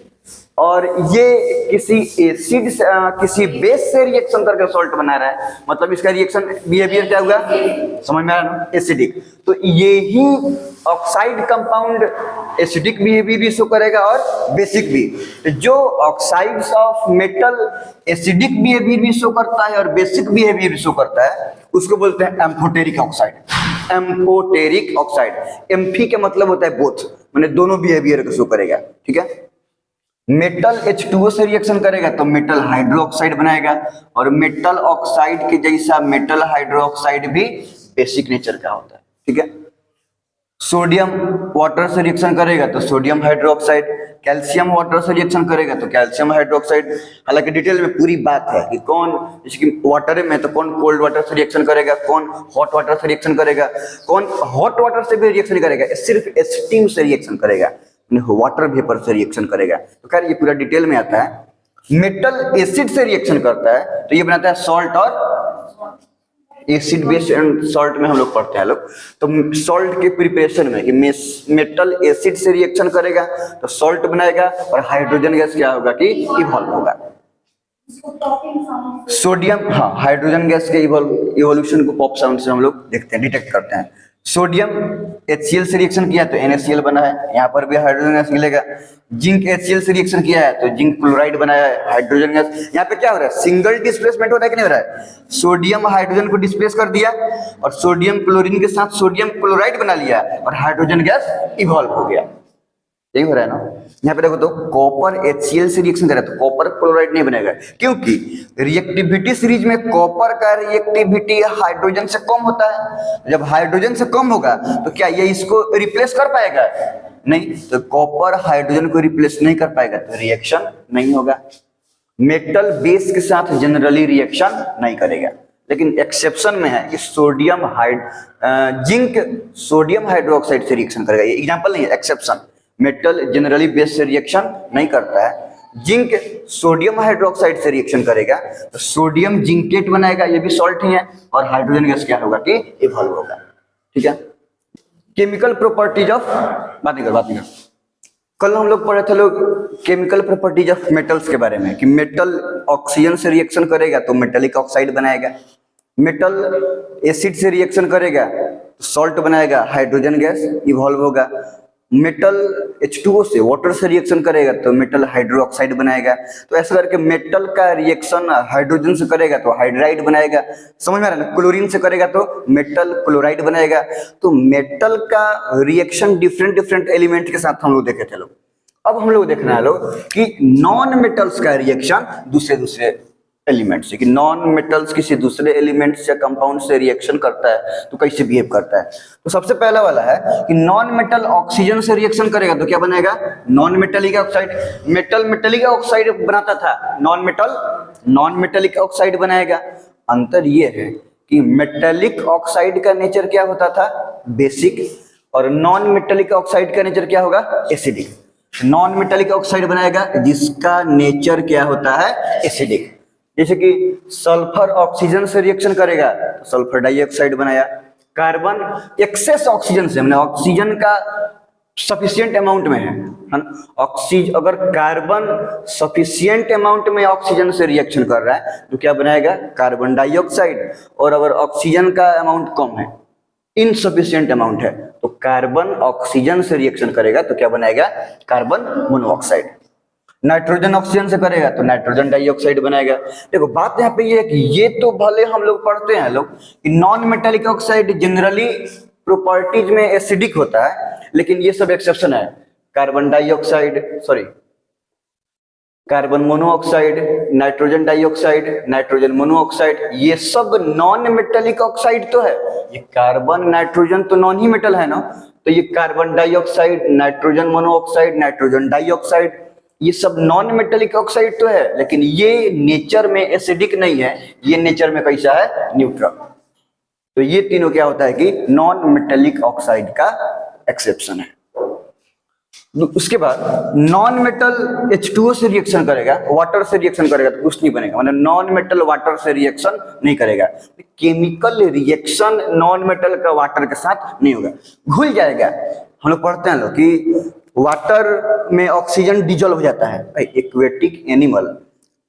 और ये किसी एसिड से किसी बेस से रिएक्शन करके सॉल्ट बना रहा है, मतलब इसका रिएक्शन बिहेवियर क्या होगा? समझ में आ रहा है? एसिडिक। तो ये ही ऑक्साइड कंपाउंड एसिडिक बिहेवियर भी शो करेगा और बेसिक भी। तो जो oxides of metal acidic behaviour भी शो करता है और बेसिक बिहेवियर भी शो करता है, उसको बोलते हैं amphoteric oxide. Amphoteric oxide, amphi का मतलब होता है बोथ, माने दोनों बिहेवियर को शो करेगा। ठीक है। मेटल H2O से रिएक्शन करेगा तो मेटल हाइड्रोक्साइड बनाएगा, और मेटल ऑक्साइड के जैसा मेटल हाइड्रोक्साइड भी बेसिक नेचर का होता है। ठीक है। सोडियम वाटर से रिएक्शन करेगा तो सोडियम हाइड्रोक्साइड, कैल्शियम वाटर से रिएक्शन करेगा तो कैल्शियम हाइड्रोक्साइड। हालांकि डिटेल में पूरी बात है कि कौन, जैसे कि वाटर में तो कौन कोल्ड वाटर से रिएक्शन करेगा, कौन हॉट वाटर से रिएक्शन करेगा, कौन हॉट वाटर से भी रिएक्शन करेगा, सिर्फ स्टीम से रिएक्शन करेगा, वाटर वेपर से रिएक्शन करेगा। तो खैर ये पूरा डिटेल में आता है। मेटल एसिड से रिएक्शन करता है तो ये बनाता है सॉल्ट, और एसिड बेस्ड एंड सॉल्ट में हम लोग पढ़ते हैं लोग। तो सॉल्ट के प्रिपरेशन में कि मेटल एसिड से रिएक्शन करेगा तो सॉल्ट बनाएगा, और हाइड्रोजन गैस क्या होगा कि इवॉल्व होगा। सोडियम, हाँ, हाइड्रोजन गैस के इवोल्यूशन को पॉप साउंड से हम लोग देखते हैं, डिटेक्ट करते हैं। सोडियम HCl से रिएक्शन किया तो NaCl बना है, यहाँ पर भी हाइड्रोजन गैस मिलेगा। जिंक HCl से रिएक्शन किया है तो जिंक क्लोराइड बनाया है, हाइड्रोजन गैस। यहाँ पे क्या हो रहा है? सिंगल डिस्प्लेसमेंट हो रहा है कि नहीं हो रहा है? सोडियम हाइड्रोजन को डिस्प्लेस कर दिया और सोडियम क्लोरीन के साथ सोडियम क्लोराइड बना लिया और हाइड्रोजन गैस इवॉल्व हो गया। यही हो रहा है ना। यहाँ पे देखो तो कॉपर HCl से रिएक्शन कर रहा है तो कॉपर क्लोराइड नहीं बनेगा, क्योंकि रिएक्टिविटी सीरीज में कॉपर का रिएक्टिविटी हाइड्रोजन से कम होता है। जब हाइड्रोजन से कम होगा तो क्या ये इसको रिप्लेस कर पाएगा? नहीं, तो कॉपर हाइड्रोजन को रिप्लेस नहीं कर पाएगा तो रिएक्शन नहीं होगा। मेटल बेस के साथ जनरली रिएक्शन नहीं करेगा, लेकिन एक्सेप्शन में है कि जिंक सोडियम हाइड्रोक्साइड से रिएक्शन करेगा। ये एग्जांपल नहीं है, एक्सेप्शन। मेटल जनरली बेस से रिएक्शन नहीं करता है, जिंक सोडियम हाइड्रोक्साइड से रिएक्शन करेगा तो सोडियम जिंकेट बनाएगा, ये भी सॉल्ट ही है, और हाइड्रोजन गैस क्या होगा कि इवॉल्व होगा। ठीक है, केमिकल प्रॉपर्टीज ऑफ बात नहीं कर। कल हम लोग पढ़े थे केमिकल प्रॉपर्टीज ऑफ मेटल्स के बारे में कि मेटल ऑक्सीजन से रिएक्शन करेगा तो मेटेलिक ऑक्साइड बनाएगा, मेटल एसिड से रिएक्शन करेगा तो सॉल्ट बनाएगा, हाइड्रोजन गैस इवॉल्व होगा। मेटल H2O से वाटर से रिएक्शन करेगा तो मेटल हाइड्रोक्साइड बनाएगा। तो ऐसा करके मेटल का रिएक्शन हाइड्रोजन से करेगा तो हाइड्राइड बनाएगा, समझ में आ रहा है ना। क्लोरीन से करेगा तो मेटल क्लोराइड बनाएगा। तो मेटल का रिएक्शन डिफरेंट डिफरेंट एलिमेंट के साथ हम लोग देखे थे लोग। अब हम लोग देखना है लोग कि नॉन मेटल्स का रिएक्शन दूसरे दूसरे एलिमेंट से, कि नॉन मेटल्स किसी दूसरे एलिमेंट से कंपाउंड से रिएक्शन करता है तो कैसे बिहेव करता है। तो सबसे पहला वाला है कि नॉन मेटल ऑक्सीजन से रिएक्शन करेगा तो क्या बनेगा? Non metallic oxide. Metal metallic oxide बनाता था, non metal non metallic oxide बनाएगा। अंतर ये है कि मेटेलिक ऑक्साइड का नेचर क्या होता था? बेसिक, और नॉन मेटेलिक ऑक्साइड का नेचर क्या होगा? एसिडिक। नॉन मेटेलिक ऑक्साइड बनाएगा जिसका नेचर क्या होता है? एसिडिक। जैसे कि सल्फर ऑक्सीजन से रिएक्शन करेगा तो सल्फर डाइऑक्साइड बनाया। कार्बन एक्सेस ऑक्सीजन से, मैंने ऑक्सीजन का सफिशिएंट अमाउंट में है ना, ऑक्सीजन अगर कार्बन सफिशिएंट अमाउंट में ऑक्सीजन से रिएक्शन कर रहा है तो क्या बनाएगा? Carbon dioxide. और अगर ऑक्सीजन का अमाउंट कम है, इनसफिशिएंट अमाउंट है, तो कार्बन ऑक्सीजन से रिएक्शन करेगा तो क्या बनाएगा? Carbon monoxide. नाइट्रोजन ऑक्सीजन से करेगा तो नाइट्रोजन डाइऑक्साइड बनाएगा। देखो बात यहाँ पे ये है कि ये तो भले हम लोग पढ़ते हैं लोग कि non metallic oxide generally properties में एसिडिक होता है, लेकिन ये सब एक्सेप्शन है। Carbon dioxide, sorry, carbon monoxide, nitrogen dioxide, nitrogen monoxide, ये सब नॉन मेटेलिक ऑक्साइड तो है। ये कार्बन नाइट्रोजन तो नॉन ही मेटल है ना, तो ये carbon dioxide, nitrogen monoxide, nitrogen dioxide, ये सब नॉन मेटेलिक ऑक्साइड तो है, लेकिन ये नेचर में एसिडिक नहीं है, ये नेचर में कैसा है? न्यूट्रल। तो ये तीनों क्या होता है कि नॉन मेटेलिक ऑक्साइड का एक्सेप्शन है। उसके बाद नॉन मेटल H2O से रिएक्शन करेगा, वाटर से रिएक्शन करेगा तो कुछ नहीं बनेगा, मतलब नॉन मेटल वाटर से रिएक्शन नहीं करेगा। केमिकल रिएक्शन नॉन मेटल का वाटर के साथ नहीं होगा, घुल जाएगा। हम लोग पढ़ते हैं लोग कि वाटर में ऑक्सीजन डिजॉल्व हो जाता है। एक्वेटिक एनिमल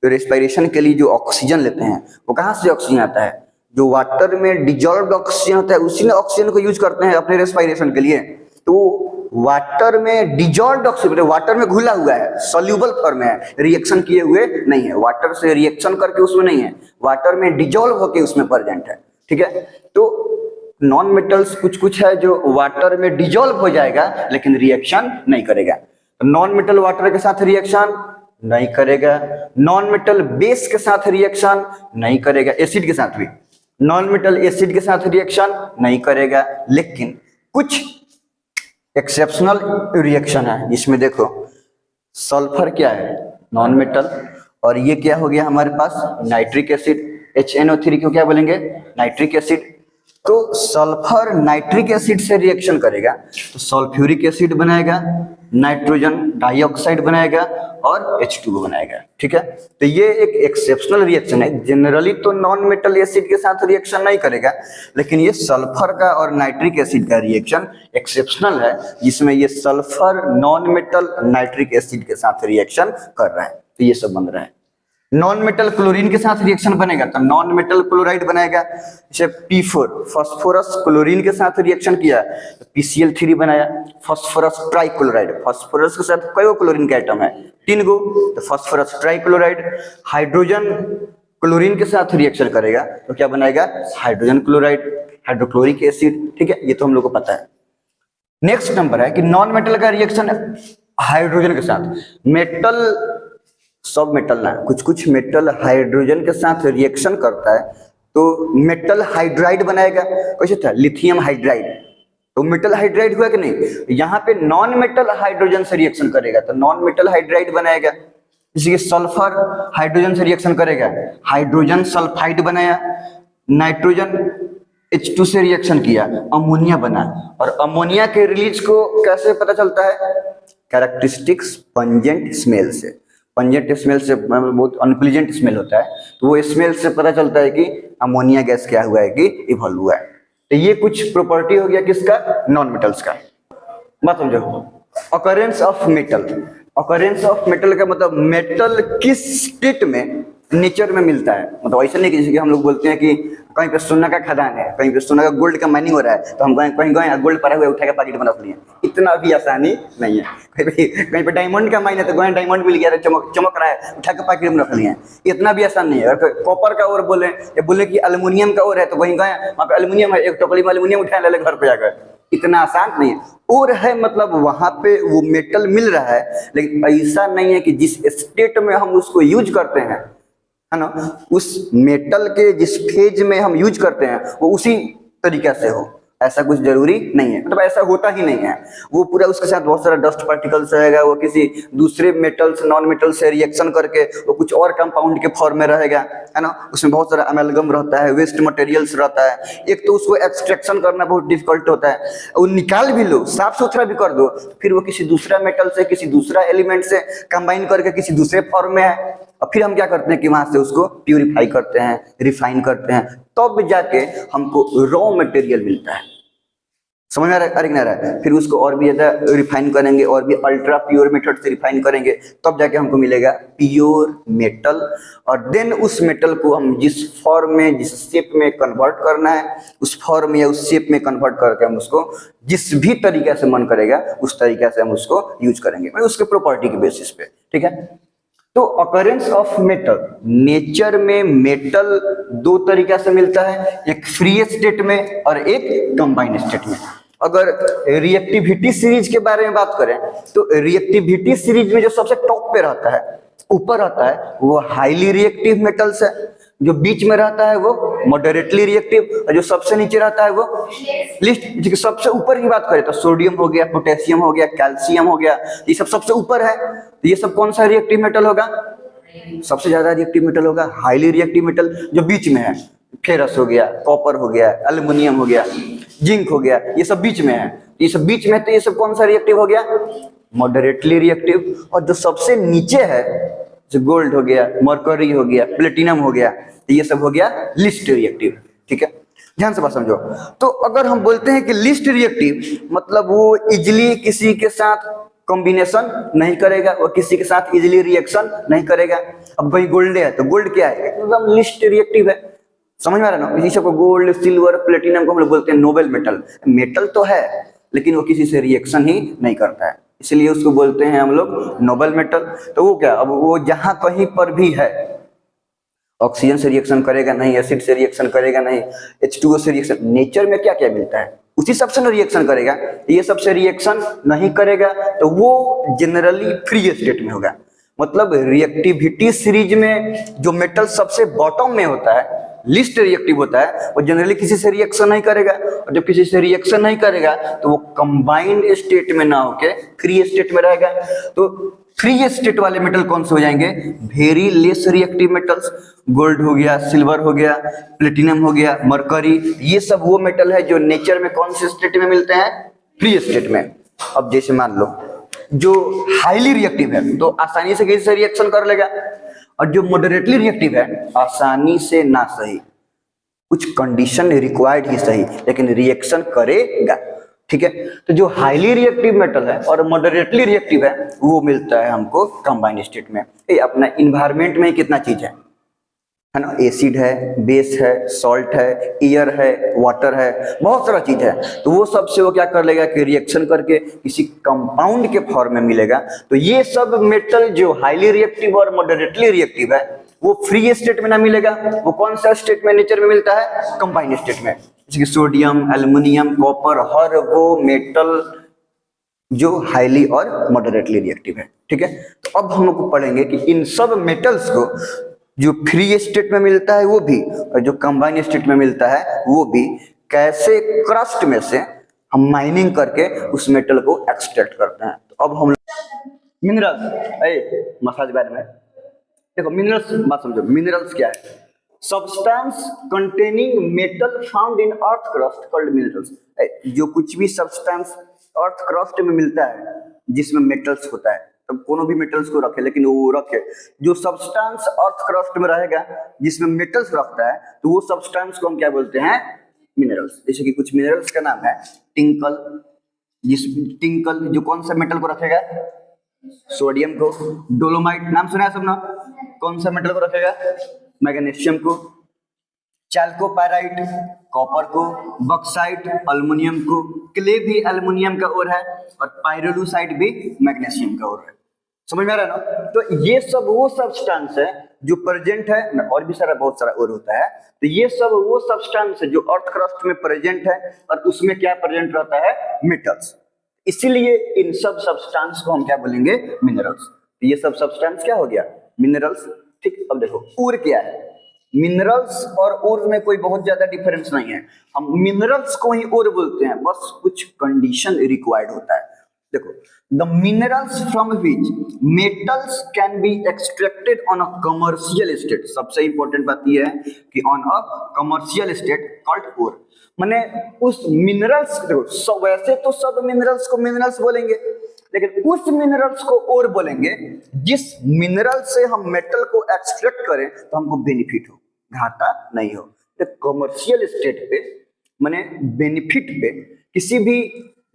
रेस्पिरेशन के लिए जो ऑक्सीजन लेते हैं वो कहाँ से ऑक्सीजन आता है? जो वाटर में डिजॉल्व ऑक्सीजन होता है उसी ने ऑक्सीजन को यूज करते हैं अपने रेस्पिरेशन के लिए। तो वाटर में डिजॉल्व ऑक्सीजन, वाटर में घुला हुआ है, सॉल्यूबल फॉर्म में है, रिएक्शन किए हुए नहीं है, वाटर से रिएक्शन करके उसमें नहीं है, वाटर में डिजॉल्व होके उसमें प्रेजेंट है। ठीक है, तो नॉन मेटल्स कुछ कुछ है जो वाटर में डिजॉल्व हो जाएगा लेकिन रिएक्शन नहीं करेगा। तो नॉन मेटल वाटर के साथ रिएक्शन नहीं करेगा, नॉन मेटल बेस के साथ रिएक्शन नहीं करेगा, एसिड के साथ भी नॉन मेटल एसिड के साथ रिएक्शन नहीं करेगा। लेकिन कुछ एक्सेप्शनल रिएक्शन है जिसमें देखो सल्फर क्या है? नॉन मेटल, और ये क्या हो गया हमारे पास? Nitric acid. HNO3 को क्या बोलेंगे? Nitric acid. तो सल्फर नाइट्रिक एसिड से रिएक्शन करेगा तो सल्फ्यूरिक एसिड बनाएगा, नाइट्रोजन डाइऑक्साइड बनाएगा और H2O बनाएगा। ठीक है, तो ये एक एक्सेप्शनल रिएक्शन है। जनरली तो नॉन मेटल एसिड के साथ रिएक्शन नहीं करेगा, लेकिन ये सल्फर का और नाइट्रिक एसिड का रिएक्शन एक्सेप्शनल है, जिसमें ये sulphur non metal nitric acid के साथ रिएक्शन कर रहा है। तो ये सब बन रहा है। नॉन मेटल क्लोरीन के साथ रिएक्शन बनेगा तो नॉन मेटल क्लोराइड बनाएगा। जैसे P4 फास्फोरस क्लोरीन के साथ रिएक्शन किया तो PCl3 बनाया, फास्फोरस ट्राइक्लोराइड। फास्फोरस के साथ कई क्लोरीन के आइटम है? 3 गो, तो फास्फोरस ट्राइक्लोराइड। हाइड्रोजन क्लोरीन के साथ रिएक्शन करेगा तो क्या बनाएगा? Hydrogen chloride, hydrochloric acid. ठीक है, ये तो हम लोग को पता है। नेक्स्ट नंबर है कि नॉन मेटल का रिएक्शन हाइड्रोजन के साथ मेटल, सब मेटल ना, कुछ कुछ मेटल हाइड्रोजन के साथ रिएक्शन करता है तो मेटल हाइड्राइड बनाएगा। कैसे था, लिथियम हाइड्राइड, तो मेटल हाइड्राइड हुआ कि नहीं। यहाँ पे नॉन मेटल हाइड्रोजन से रिएक्शन करेगा तो नॉन मेटल हाइड्राइड बनाएगा। जैसे सल्फर हाइड्रोजन से रिएक्शन करेगा, हाइड्रोजन सल्फाइड बनाया। नाइट्रोजन H2 से रिएक्शन किया, अमोनिया बना। और अमोनिया के रिलीज को कैसे पता चलता है, कैरेक्टरिस्टिक्स पंजेंट स्मेल से। पंजेंट स्मेल से बहुत अनप्लीजेंट स्मेल होता है, तो वो स्मेल से पता चलता है कि अमोनिया गैस क्या हुआ है कि इवॉल्व हुआ है। तो ये कुछ प्रॉपर्टी हो गया किसका, नॉन मेटल्स का। बात समझो, occurrence of metal. Occurrence of metal का मतलब मेटल किस स्टेट में नेचर में मिलता है। मतलब ऐसा नहीं कि जैसे कि हम लोग बोलते हैं कि कहीं पे सोना का खदान है, कहीं पे सोना का गोल्ड का माइनिंग हो रहा है, तो हम कहीं गए गोल्ड पड़ा हुआ उठा के पैकेट बना लिए। इतना भी आसानी नहीं है। कहीं पे डायमंड का माइन है तो गए डायमंड मिल गया, चमक चमक रहा है, उठा के पैकेट में रख लिए। इतना भी आसान नहीं है। अगर कॉपर का ओर बोले या बोले कि एल्युमिनियम का ओर है तो वहीं गए वहाँ पे एल्युमिनियम है, एक टोकरी में एल्युमिनियम उठा ले घर पे जाकर। इतना आसान नहीं है। और है मतलब वहां पे वो मेटल मिल रहा है, लेकिन ऐसा नहीं है कि जिस स्टेट में हम उसको यूज करते हैं, है ना, उस मेटल के जिस फेज में हम यूज करते हैं वो उसी तरीका से हो, ऐसा कुछ जरूरी नहीं है। मतलब ऐसा होता ही नहीं है। वो पूरा उसके साथ बहुत सारा डस्ट पार्टिकल्स रहेगा, वो किसी दूसरे मेटल्स नॉन मेटल से रिएक्शन करके वो कुछ और कंपाउंड के फॉर्म में रहेगा, है ना। उसमें बहुत सारा अमेलगम रहता है, वेस्ट मटेरियल्स रहता है। एक तो उसको एक्सट्रैक्शन करना बहुत डिफिकल्ट होता है, वो निकाल भी लो, साफ सुथरा भी कर दो, फिर वो किसी दूसरा मेटल से किसी दूसरा एलिमेंट से कंबाइन करके किसी दूसरे फॉर्म में है। और फिर हम क्या करते हैं कि वहां से उसको प्यूरिफाई करते हैं, रिफाइन करते हैं, तब जाके हमको रॉ मटेरियल मिलता है। समझ में आ रहा है। फिर उसको और भी ज्यादा रिफाइन करेंगे और भी अल्ट्रा प्योर मेथड से रिफाइन करेंगे, तब जाके हमको मिलेगा प्योर मेटल। और देन उस मेटल को हम जिस फॉर्म में जिस शेप में कन्वर्ट करना है, उस फॉर्म या उस शेप में कन्वर्ट करके हम उसको जिस भी तरीके से मन करेगा उस तरीके से हम उसको यूज करेंगे, मतलब उसके प्रॉपर्टी के बेसिस पे। ठीक है। तो ऑकरेंस ऑफ मेटल, नेचर में मेटल दो तरीका से मिलता है, एक फ्री स्टेट में और एक कंबाइंड स्टेट में। अगर रिएक्टिविटी सीरीज के बारे में बात करें तो रिएक्टिविटी सीरीज में जो सबसे टॉप पे रहता है, ऊपर रहता है, वो हाईली रिएक्टिव मेटल्स है। जो बीच में रहता है वो मॉडरेटली रिएक्टिव, और जो सबसे नीचे रहता है वो लिस्ट। सबसे ऊपर की बात करें तो सोडियम हो गया, पोटेशियम हो गया, कैल्शियम हो गया, ये सब सबसे ऊपर है। तो ये सब कौन सा रिएक्टिव मेटल होगा, सबसे ज्यादा रिएक्टिव मेटल होगा हाईली रिएक्टिव मेटल। जो बीच में है, फेरस हो गया, कॉपर हो गया, एल्युमिनियम हो गया, जिंक हो गया, ये सब बीच में है। ये सब बीच में, तो ये सब कौन सा रिएक्टिव हो गया, मॉडरेटली रिएक्टिव। और जो सबसे नीचे है, जो गोल्ड हो गया, मरकरी हो गया, प्लेटिनम हो गया, तो ये सब हो गया लिस्ट रिएक्टिव। ठीक है, ध्यान से बात समझो। तो अगर हम बोलते हैं कि लिस्ट रिएक्टिव, मतलब वो इजिली किसी के साथ कॉम्बिनेशन नहीं करेगा और किसी के साथ इजिली रिएक्शन नहीं करेगा। अब भाई गोल्ड है तो गोल्ड क्या है, एकदम लिस्ट रिएक्टिव है। समझ में आ रहा है ना। इसी सबको गोल्ड, सिल्वर, प्लेटिनम को हम लोग बोलते हैं नोबल मेटल। मेटल तो है लेकिन वो किसी से रिएक्शन ही नहीं करता है, इसलिए उसको बोलते हैं हम लोग नोबल मेटल। तो वो क्या, अब वो जहां कहीं पर भी है, ऑक्सीजन से रिएक्शन करेगा नहीं, एसिड से रिएक्शन करेगा नहीं, H2O से रिएक्शन, नेचर में क्या क्या मिलता है उसी सबसे ना रिएक्शन करेगा। ये सबसे रिएक्शन नहीं करेगा तो वो जनरली फ्री स्टेट में होगा। मतलब रिएक्टिविटी सीरीज में जो मेटल सबसे बॉटम में होता है, लिस्ट रिएक्टिव होता है, वो जनरली किसी से रिएक्शन नहीं करेगा। और जब किसी से रिएक्शन नहीं करेगा तो वो कंबाइंड स्टेट में ना होके फ्री स्टेट में रहेगा। तो फ्री स्टेट वाले मेटल कौन से हो जाएंगे, very less reactive metals. Gold हो गया, सिल्वर हो गया, प्लेटिनम हो गया, मरकरी, ये सब वो मेटल है जो नेचर में कौन से स्टेट में मिलते हैं, फ्री स्टेट में। अब जैसे मान लो जो हाईली रिएक्टिव है तो आसानी से किसी से रिएक्शन कर लेगा, और जो मॉडरेटली रिएक्टिव है आसानी से ना सही, कुछ कंडीशन रिक्वायर्ड ही सही, लेकिन रिएक्शन करेगा। ठीक है। तो जो हाईली रिएक्टिव मेटल है और मॉडरेटली रिएक्टिव है वो मिलता है हमको कंबाइंड स्टेट में। ये अपना इन्वायरमेंट में कितना चीज है ना, एसिड है, बेस है, सॉल्ट है, एयर है, वाटर है, बहुत सारा चीज है। तो वो सबसे वो क्या कर लेगा कि रिएक्शन करके किसी कंपाउंड के फॉर्म में मिलेगा। तो ये सब मेटल जो हाईली रिएक्टिव और मॉडरेटली रिएक्टिव है वो फ्री स्टेट में ना मिलेगा, वो कौन सा स्टेट में नेचर में मिलता है, कंबाइंड स्टेट में। जैसे सोडियम, एल्युमिनियम, कॉपर, हर वो मेटल जो हाईली और मॉडरेटली रिएक्टिव है। ठीक है, तो अब हम लोग को पढ़ेंगे कि इन सब मेटल्स को जो फ्री स्टेट में मिलता है वो भी, और जो कंबाइन स्टेट में मिलता है वो भी, कैसे क्रस्ट में से हम माइनिंग करके उस मेटल को एक्सट्रैक्ट करते हैं। तो अब हम मिनरल्स मसाज बारे में देखो, मिनरल्स बात समझो, मिनरल्स क्या है? Substance containing metal found in earth crust called minerals. जो कुछ भी सब्सटेंस अर्थ क्रस्ट में मिलता है जिसमें मेटल्स होता है, तो कोनो भी मेटल्स को रखे, लेकिन वो रखे जो सब्सटेंस अर्थ क्रस्ट में रहेगा जिसमें मेटल्स रखता है, तो वो सब्सटेंस को हम क्या बोलते हैं? मिनरल्स। जैसे कि कुछ मिनरल्स का नाम है टिंकल, टिंकल जो कौन सा मेटल को रखेगा? सोडियम को। डोलोमाइट नाम सुना है सबने, कौन सा मेटल को रखेगा? मैग्नीशियम को। चैल्कोपाइराइट कॉपर को। बॉक्साइट अल्युमिनियम को। क्ले भी अल्युमिनियम का ओर है, और पाइरोलूसाइट भी मैग्नीशियम का ओर है। समझ में आ रहा है ना? तो ये सब वो सब्सटेंस है जो प्रेजेंट है, और भी सारा बहुत सारा और होता है। तो ये सब वो सब्सटेंस है जो अर्थ क्रस्ट में प्रेजेंट है, और उसमें क्या प्रेजेंट रहता है? मेटल्स। इसीलिए इन सब सब्सटेंस को हम क्या बोलेंगे? मिनरल्स। ये सब सब्सटेंस क्या हो गया? मिनरल्स। ठीक, अब देखो ओर क्या है। मिनरल्स और ओर में कोई बहुत ज्यादा डिफरेंस नहीं है, हम मिनरल्स को ही ओर बोलते हैं, बस कुछ कंडीशन रिक्वायर्ड होता है। देखो, the minerals from which metals can be extracted on a commercial state. सबसे इंपॉर्टेंट बात यह है कि on a commercial state called ore. माने उस मिनरल्स, देखो वैसे तो सब मिनरल्स को मिनरल्स बोलेंगे, लेकिन उस मिनरल्स को ओर बोलेंगे जिस मिनरल से हम मेटल को एक्सट्रैक्ट करें तो हमको बेनिफिट हो, घाटा नहीं हो। तो कमर्शियल स्टेट पे माने बेनिफिट पे किसी भी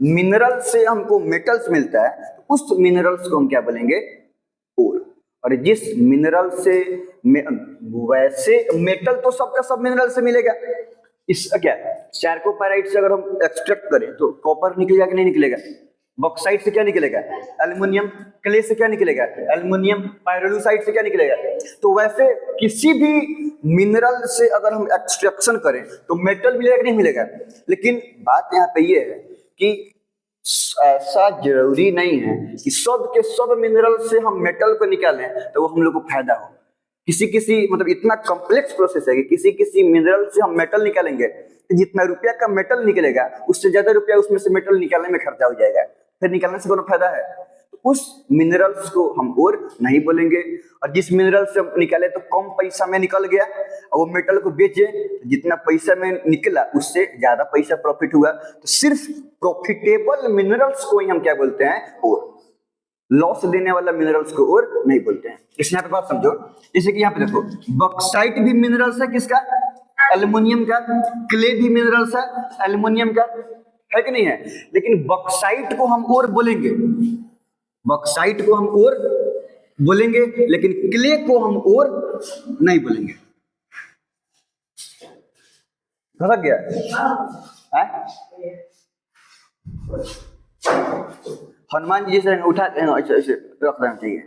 मिनरल से हमको मेटल्स मिलता है, तो उस मिनरल्स को हम क्या बोलेंगे? ओर। और जिस मिनरल से वैसे मेटल तो सबका सब मिनरल से मिलेगा। इस क्या चैल्कोपाइराइट से अगर हम एक्सट्रैक्ट करें तो कॉपर निकलेगा कि नहीं निकलेगा? बॉक्साइट से क्या निकलेगा? एल्युमिनियम। क्ले से क्या निकलेगा? एल्युमिनियम। पाइरोलूसाइट से क्या निकलेगा? तो वैसे किसी भी मिनरल से अगर हम एक्सट्रैक्शन करें तो मेटल मिलेगा कि नहीं मिलेगा? लेकिन बात यहाँ पे ये है कि ऐसा जरूरी नहीं है कि सब के सब मिनरल से हम मेटल को निकालें तो वो हम लोग को फायदा हो। किसी किसी मतलब इतना कॉम्प्लेक्स प्रोसेस है कि किसी किसी मिनरल से हम मेटल निकालेंगे तो जितना रुपया का मेटल निकलेगा उससे ज्यादा रुपया उसमें से मेटल निकालने में खर्चा हो जाएगा, फिर निकालने से कोनो फायदा है? तो उस मिनरल्स को हम और नहीं बोलेंगे। और जिस मिनरल से हम निकाले तो कम पैसा में निकल गया और वो मेटल को बेचे, जितना पैसा में निकला उससे ज्यादा पैसा प्रॉफिट हुआ, तो सिर्फ प्रॉफिटेबल मिनरल्स को ही हम क्या बोलते हैं? और। लॉस देने वाला मिनरल्स को और नहीं बोलते हैं। इसलिए यहाँ पे बात समझो, जैसे कि यहाँ पे देखो बॉक्साइट भी मिनरल्स है, किसका? एल्युमिनियम का। क्ले भी मिनरल्स है, एल्युमिनियम का, है कि नहीं है? लेकिन बॉक्साइट को हम और बोलेंगे, बॉक्साइट को हम और बोलेंगे, लेकिन क्ले को हम और नहीं बोलेंगे। समझ गया? हनुमान जी जैसे उठाते हैं ऐसे ऐसे रख देना चाहिए।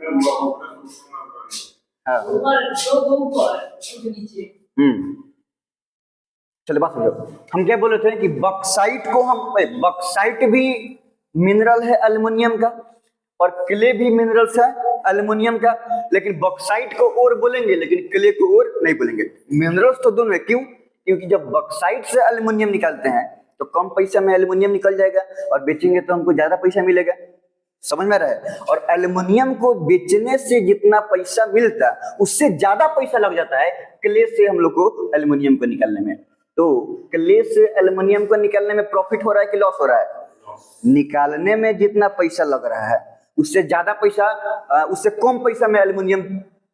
चलो बात समझो, हम क्या बोल रहे थे कि बॉक्साइट को हम, बॉक्साइट भी मिनरल है एल्युमिनियम का, और क्ले भी मिनरल्स है एल्युमिनियम का, लेकिन बॉक्साइट को और बोलेंगे लेकिन क्ले को और नहीं बोलेंगे। मिनरल्स तो दोनों है। क्यों? क्योंकि जब बॉक्साइट से एल्युमिनियम निकालते हैं तो कम पैसा में एल्युमिनियम निकल जाएगा, और बेचेंगे तो हमको ज्यादा पैसा मिलेगा। समझ में रहा है? और एल्युमिनियम को बेचने से जितना पैसा मिलता उससे ज्यादा पैसा लग जाता है क्ले से हम लोग को एल्युमिनियम को निकालने में। तो क्ले से एल्युमिनियम को निकालने में प्रॉफिट हो रहा है कि लॉस हो रहा है? निकालने में जितना पैसा लग रहा है उससे ज्यादा पैसा, उससे कम पैसा में एल्युमिनियम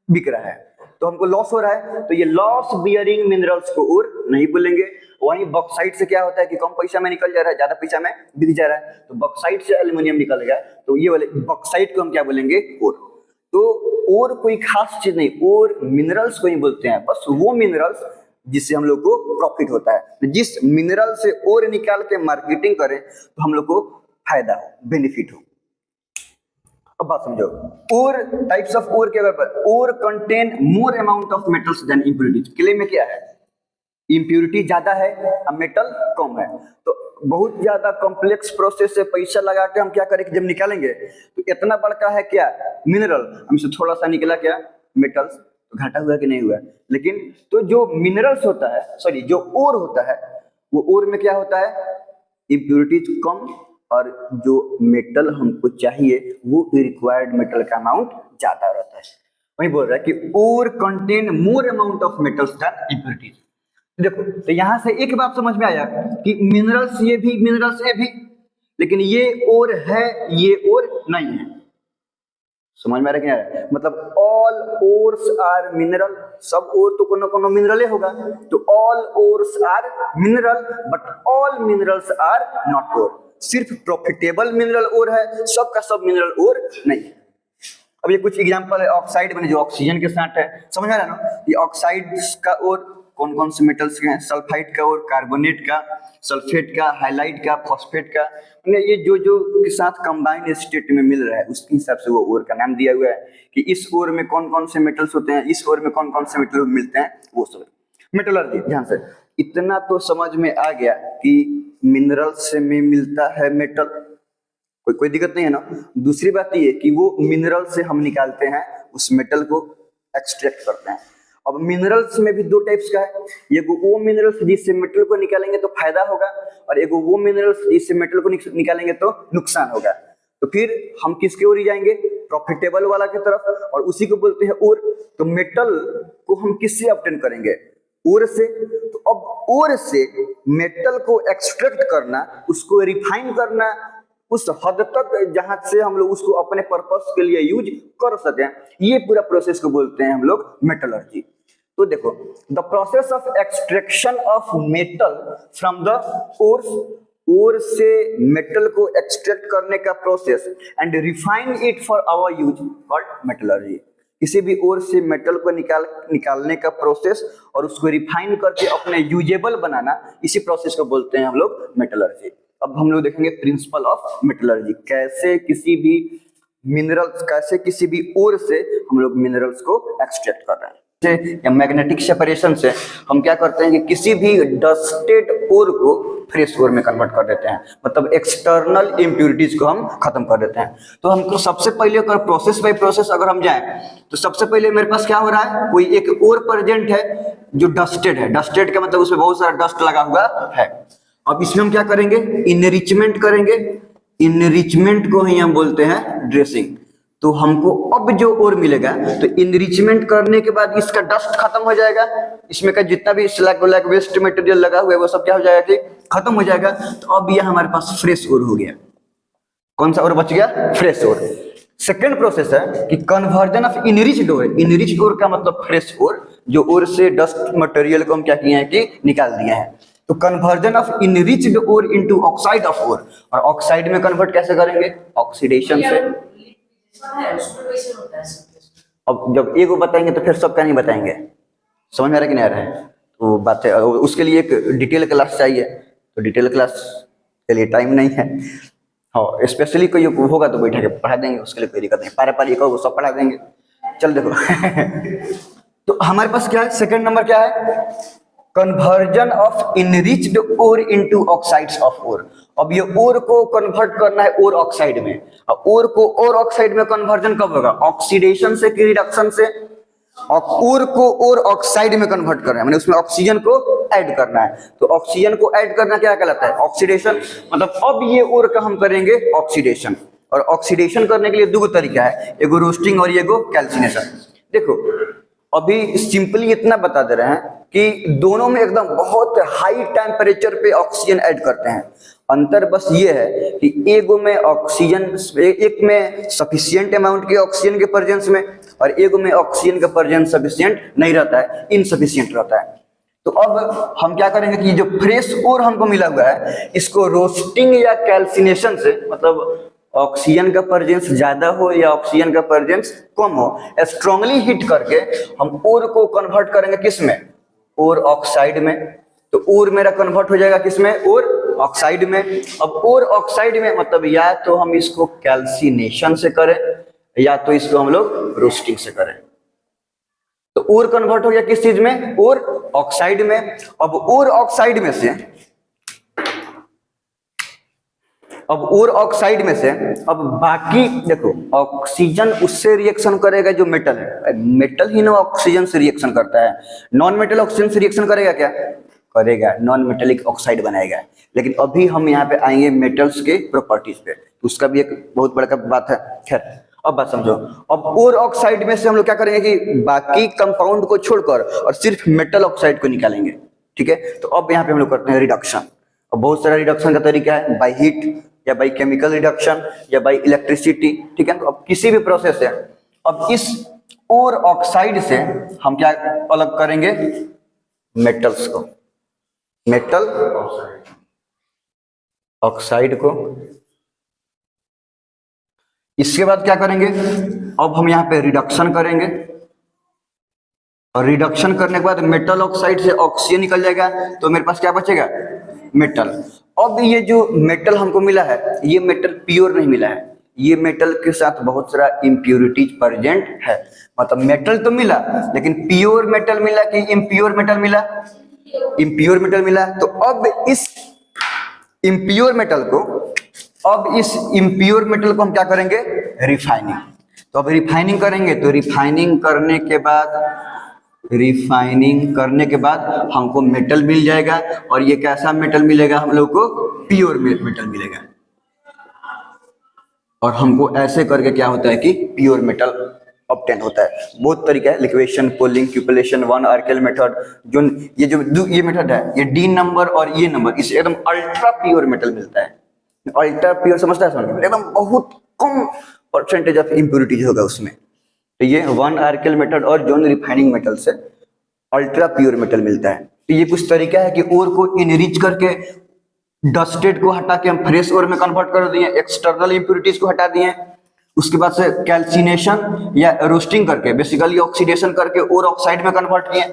बिक रहा है, तो हमको लॉस हो रहा है। तो ये लॉस बियरिंग मिनरल्स को और नहीं बोलेंगे। वहीं बॉक्साइट से क्या होता है कि कम पैसा में निकल जा रहा है, ज्यादा पैसा में बिक जा रहा है, तो बॉक्साइट से एल्युमिनियम निकल गया, तो ये वाले बॉक्साइट को हम क्या बोलेंगे? और। तो और कोई खास चीज नहीं, और मिनरल्स को ही बोलते हैं, बस वो मिनरल्स जिससे हम लोग को प्रॉफिट होता है। जिस मिनरल से और निकाल के मार्केटिंग करें तो हम लोग को फायदा हो, बेनिफिट हो। अब बात समझो, और टाइप्स ऑफ ओर के अगर ore contain more amount of metals than impurities. Clay में क्या है? इम्प्योरिटी ज्यादा है और मेटल कम है। तो बहुत ज्यादा कॉम्प्लेक्स प्रोसेस से पैसा लगा के हम क्या करें कि जब निकालेंगे तो इतना बड़का है क्या मिनरल, हमसे थोड़ा सा निकला क्या मेटल्स, तो घाटा हुआ कि नहीं हुआ। लेकिन तो जो मिनरल्स होता है, सॉरी जो ओर होता है, वो ओर में क्या होता है, इम्प्योरिटीज कम, और जो मेटल हमको चाहिए वो रिक्वायर्ड मेटल का अमाउंट ज्यादा रहता है। वही बोल रहा है कि ore contain more amount of metals than impurities. देखो तो यहां से एक बात समझ में आया कि मिनरल्स ये भी, मिनरल्स ये भी, लेकिन ये और है, ये और नहीं है। समझ में आ रहा क्या है, मतलब ऑल ओर्स आर मिनरल, सब ओर तो कोनो कोनो मिनरल होगा, तो all ores are mineral but all minerals are not ore. सिर्फ प्रॉफिटेबल मिनरल ओर है, सब का सब मिनरल ओर नहीं है। अब ये कुछ एग्जांपल है ऑक्साइड में जो ऑक्सीजन के साथ है, समझ में आ रहा है ना, ये ऑक्साइड्स का और कौन कौन से मेटल्स के हैं, सल्फाइड का और कार्बोनेट का, सल्फेट का, हाइलाइट का, फॉस्फेट का, ये जो जो के साथ कंबाइंड स्टेट में मिल रहा है उसके हिसाब से वो ओर का नाम दिया हुआ है कि इस ओर में कौन कौन से मेटल्स होते हैं, इस ओर में कौन कौन से मेटल मिलते हैं, वो सब मेटलर्जी। ध्यान से इतना तो समझ में आ गया कि मिनरल से में मिलता है मेटल, कोई दिक्कत नहीं है ना। दूसरी बात ये कि वो मिनरल से हम निकालते हैं उस मेटल को, एक्सट्रैक्ट करते हैं। अब मिनरल्स में भी दो टाइप्स का है, एगो वो मिनरल्स जिससे मेटल को निकालेंगे तो फायदा होगा, और एगो वो मिनरल्स जिससे मेटल को निकालेंगे तो नुकसान होगा। तो फिर हम किसके ओर जाएंगे, प्रॉफिटेबल वाला की तरफ, और उसी को बोलते हैं ओर। तो मेटल को हम किससे ऑब्टेन करेंगे, ओर से। तो अब ओर से मेटल को एक्सट्रैक्ट करना, उसको रिफाइन करना उस हद तक जहां से हम लोग उसको अपने पर्पस के लिए यूज कर सकें, ये पूरा प्रोसेस को बोलते हैं हम लोग मेटलर्जी। तो देखो the process of extraction of metal from the ores, ore से मेटल को एक्सट्रैक्ट करने का process and refine it for our use called metallurgy. किसी भी ओर से मेटल को निकालने का प्रोसेस और उसको रिफाइन करके अपने यूजेबल बनाना, इसी प्रोसेस को बोलते हैं हम लोग मेटलर्जी। अब हम लोग देखेंगे प्रिंसिपल ऑफ मेटलर्जी, कैसे किसी भी मिनरल्स, कैसे किसी भी ओर से हम लोग मिनरल्स को एक्सट्रैक्ट कर रहे हैं। या मैग्नेटिक सेपरेशन से हम क्या करते हैं कि किसी भी डस्टेड ओर को फ्रेश ओर में कन्वर्ट कर देते हैं, मतलब एक्सटर्नल इम्प्यूरिटीज को हम खत्म कर देते हैं। तो हमको सबसे पहले अगर प्रोसेस बाय प्रोसेस अगर हम जाएं तो सबसे पहले मेरे पास क्या हो रहा है, कोई एक ओर प्रेजेंट है जो डस्टेड है, डस्टेड का मतलब उसमें बहुत सारा डस्ट लगा हुआ है। अब इसमें हम क्या करेंगे, इनरिचमेंट करेंगे, इनरिचमेंट को ही हम बोलते हैं ड्रेसिंग। तो हमको अब जो और मिलेगा, तो इनरिचमेंट करने के बाद इसका डस्ट खत्म हो जाएगा, इसमें का जितना भी स्लैग व्लैग वेस्ट मटेरियल लगा हुआ है वो सब क्या हो जाएगा कि खत्म हो जाएगा। तो अब यह हमारे पास फ्रेश और हो गया। कौन सा और बच गया, फ्रेश और। सेकेंड प्रोसेस है कि conversion of enriched ore. Enriched ore का मतलब फ्रेश ओर, जो ओर से डस्ट मटेरियल को हम क्या किए हैं कि निकाल दिए हैं। तो conversion of enriched ore into oxide of ore, और ऑक्साइड में कन्वर्ट कैसे करेंगे, ऑक्सीडेशन से। अब जब एगो बताएंगे तो फिर सबका नहीं बताएंगे, समझ में आ रहा है कि नहीं आ रहा है, तो बात है उसके लिए एक डिटेल क्लास चाहिए, तो डिटेल क्लास के लिए टाइम नहीं है। हाँ स्पेशली कोई होगा तो बैठा के पढ़ा देंगे, उसके लिए कोई दिक्कत नहीं, पारे पारी को सब पढ़ा देंगे। चल देखो तो हमारे पास क्या है, सेकंड नंबर क्या है, conversion of enriched ore into oxides of ore. अब ये ओर को कन्वर्ट करना है ओर ऑक्साइड में, और ओर को ओर ऑक्साइड में कन्वर्जन कब होगा, ऑक्सीडेशन से कि रिडक्शन से। ओर को ओर ऑक्साइड में कन्वर्ट करना है, माने उसमें ऑक्सीजन को ऐड करना है। तो ऑक्सीजन को ऐड करना क्या कहलाता है, ऑक्सीडेशन। मतलब अब ये ओर का हम करेंगे ऑक्सीडेशन, और ऑक्सीडेशन करने के लिए दो तरीका है, एगो रोस्टिंग और एगो कैल्सिनेशन। देखो अभी सिंपली इतना बता दे रहे हैं कि दोनों में एकदम बहुत हाई टेम्परेचर पे ऑक्सीजन ऐड करते हैं। अंतर बस ये है कि एगो में ऑक्सीजन, एक में सफिशिएंट अमाउंट के ऑक्सीजन के प्रेजेंस में, और एगो में ऑक्सीजन का प्रेजेंस सफिशिएंट नहीं रहता है, इनसफिशिएंट रहता है। तो अब हम क्या करेंगे कि जो फ्रेश ओर हमको मिला हुआ है इसको रोस्टिंग या कैल्सिनेशन से, मतलब ऑक्सीजन का प्रेजेंस ज्यादा हो या ऑक्सीजन का प्रेजेंस कम हो, स्ट्रांगली हिट करके हम ओर को कन्वर्ट करेंगे किसमें, ओर ऑक्साइड में। तो ओर मेरा कन्वर्ट हो जाएगा किसमें, ओर ऑक्साइड में। अब ओर ऑक्साइड में मतलब या तो हम इसको कैल्सिनेशन से करें या तो इसको हम लोग रोस्टिंग से करें। तो ओर कन्वर्ट हो गया किस चीज में, ओर ऑक्साइड में। अब ओर ऑक्साइड में से अब और ऑक्साइड में से अब बाकी देखो, ऑक्सीजन उससे रिएक्शन करेगा जो मेटल है, मेटल ही ना ऑक्सीजन से रिएक्शन करता है। नॉन मेटल ऑक्सीजन से रिएक्शन करेगा क्या? करेगा, नॉन मेटेलिक ऑक्साइड बनाएगा। लेकिन अभी हम यहाँ पे आएंगे मेटल्स के प्रॉपर्टीज पे, उसका भी एक बहुत बड़ा बात है। खैर अब बात समझो, अब और ऑक्साइड में से हम लोग क्या करेंगे कि बाकी कंपाउंड को छोड़कर और सिर्फ मेटल ऑक्साइड को निकालेंगे, ठीक है। तो अब यहाँ पे हम लोग करते हैं रिडक्शन। अब बहुत सारा रिडक्शन का तरीका है, बाय हीट या बाय केमिकल रिडक्शन या बाय इलेक्ट्रिसिटी, ठीक है। तो अब किसी भी प्रोसेस है, अब इस और ऑक्साइड से हम क्या अलग करेंगे? मेटल्स को, मेटल ऑक्साइड को। इसके बाद क्या करेंगे? अब हम यहाँ पे रिडक्शन करेंगे, और रिडक्शन करने के बाद मेटल ऑक्साइड से ऑक्सीजन निकल जाएगा, तो मेरे पास क्या बचेगा? मेटल। अब ये जो मेटल हमको मिला है, ये मेटल प्योर नहीं मिला है, ये मेटल के साथ बहुत सारा इम्प्योरिटीज प्रेजेंट है। मतलब मेटल तो मिला, लेकिन प्योर मेटल मिला कि इम्प्योर मेटल मिला? इम्प्योर मेटल मिला। तो अब इस इम्प्योर मेटल को हम क्या करेंगे? रिफाइनिंग। तो अब रिफाइनिंग करेंगे, तो रिफाइनिंग करने के बाद हमको मेटल मिल जाएगा, और ये कैसा मेटल मिलेगा? हम लोग को प्योर मेटल मिलेगा। और हमको ऐसे करके क्या होता है कि प्योर मेटल ऑब्टेन होता है। बहुत तरीका है, लिक्वेशन, पोलिंग, क्यूपलेशन, वन आर्केल मेथड। जो ये मेथड है, ये डी नंबर और ये नंबर, इससे एकदम अल्ट्रा प्योर मेटल मिलता है। अल्ट्रा प्योर समझता है समझ में, एकदम बहुत कम परसेंटेज ऑफ इम्प्योरिटीज होगा उसमें। तो ये वन आर्केल मेथड और जोन रिफाइनिंग मेटल से अल्ट्रा प्योर मेटल मिलता है। तो ये कुछ तरीका है कि ओर को इनरिच करके डस्टेड को हटा के हम फ्रेश ओर में कन्वर्ट कर दिए, एक्सटर्नल इम्प्योरिटीज को हटा दिए। उसके बाद से कैल्सिनेशन या रोस्टिंग करके, बेसिकली ऑक्सीडेशन करके और ऑक्साइड में कन्वर्ट किए,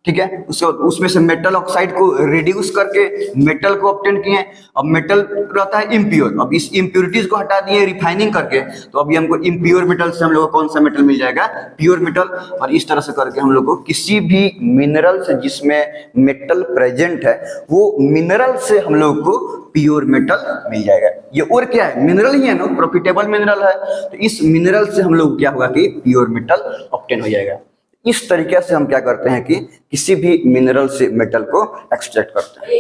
ठीक है। उसमें से मेटल ऑक्साइड को रिड्यूस करके मेटल को ऑब्टेन किए। अब मेटल रहता है इम्प्योर, अब इस इम्प्योरिटीज को हटा दिए रिफाइनिंग करके, तो अभी हमको इम्प्योर मेटल से हम लोग को कौन सा मेटल मिल जाएगा? Pure metal. और इस तरह से करके हम लोग को किसी भी मिनरल से जिसमें मेटल प्रेजेंट है, वो मिनरल से हम लोग को प्योर मेटल मिल जाएगा। ये और क्या है? मिनरल ही है ना, प्रॉफिटेबल मिनरल है। तो इस मिनरल से हम लोग क्या होगा कि प्योर मेटल ऑब्टेन हो जाएगा। इस तरीके से हम क्या करते हैं कि किसी भी मिनरल से मेटल को एक्सट्रैक्ट करते हैं।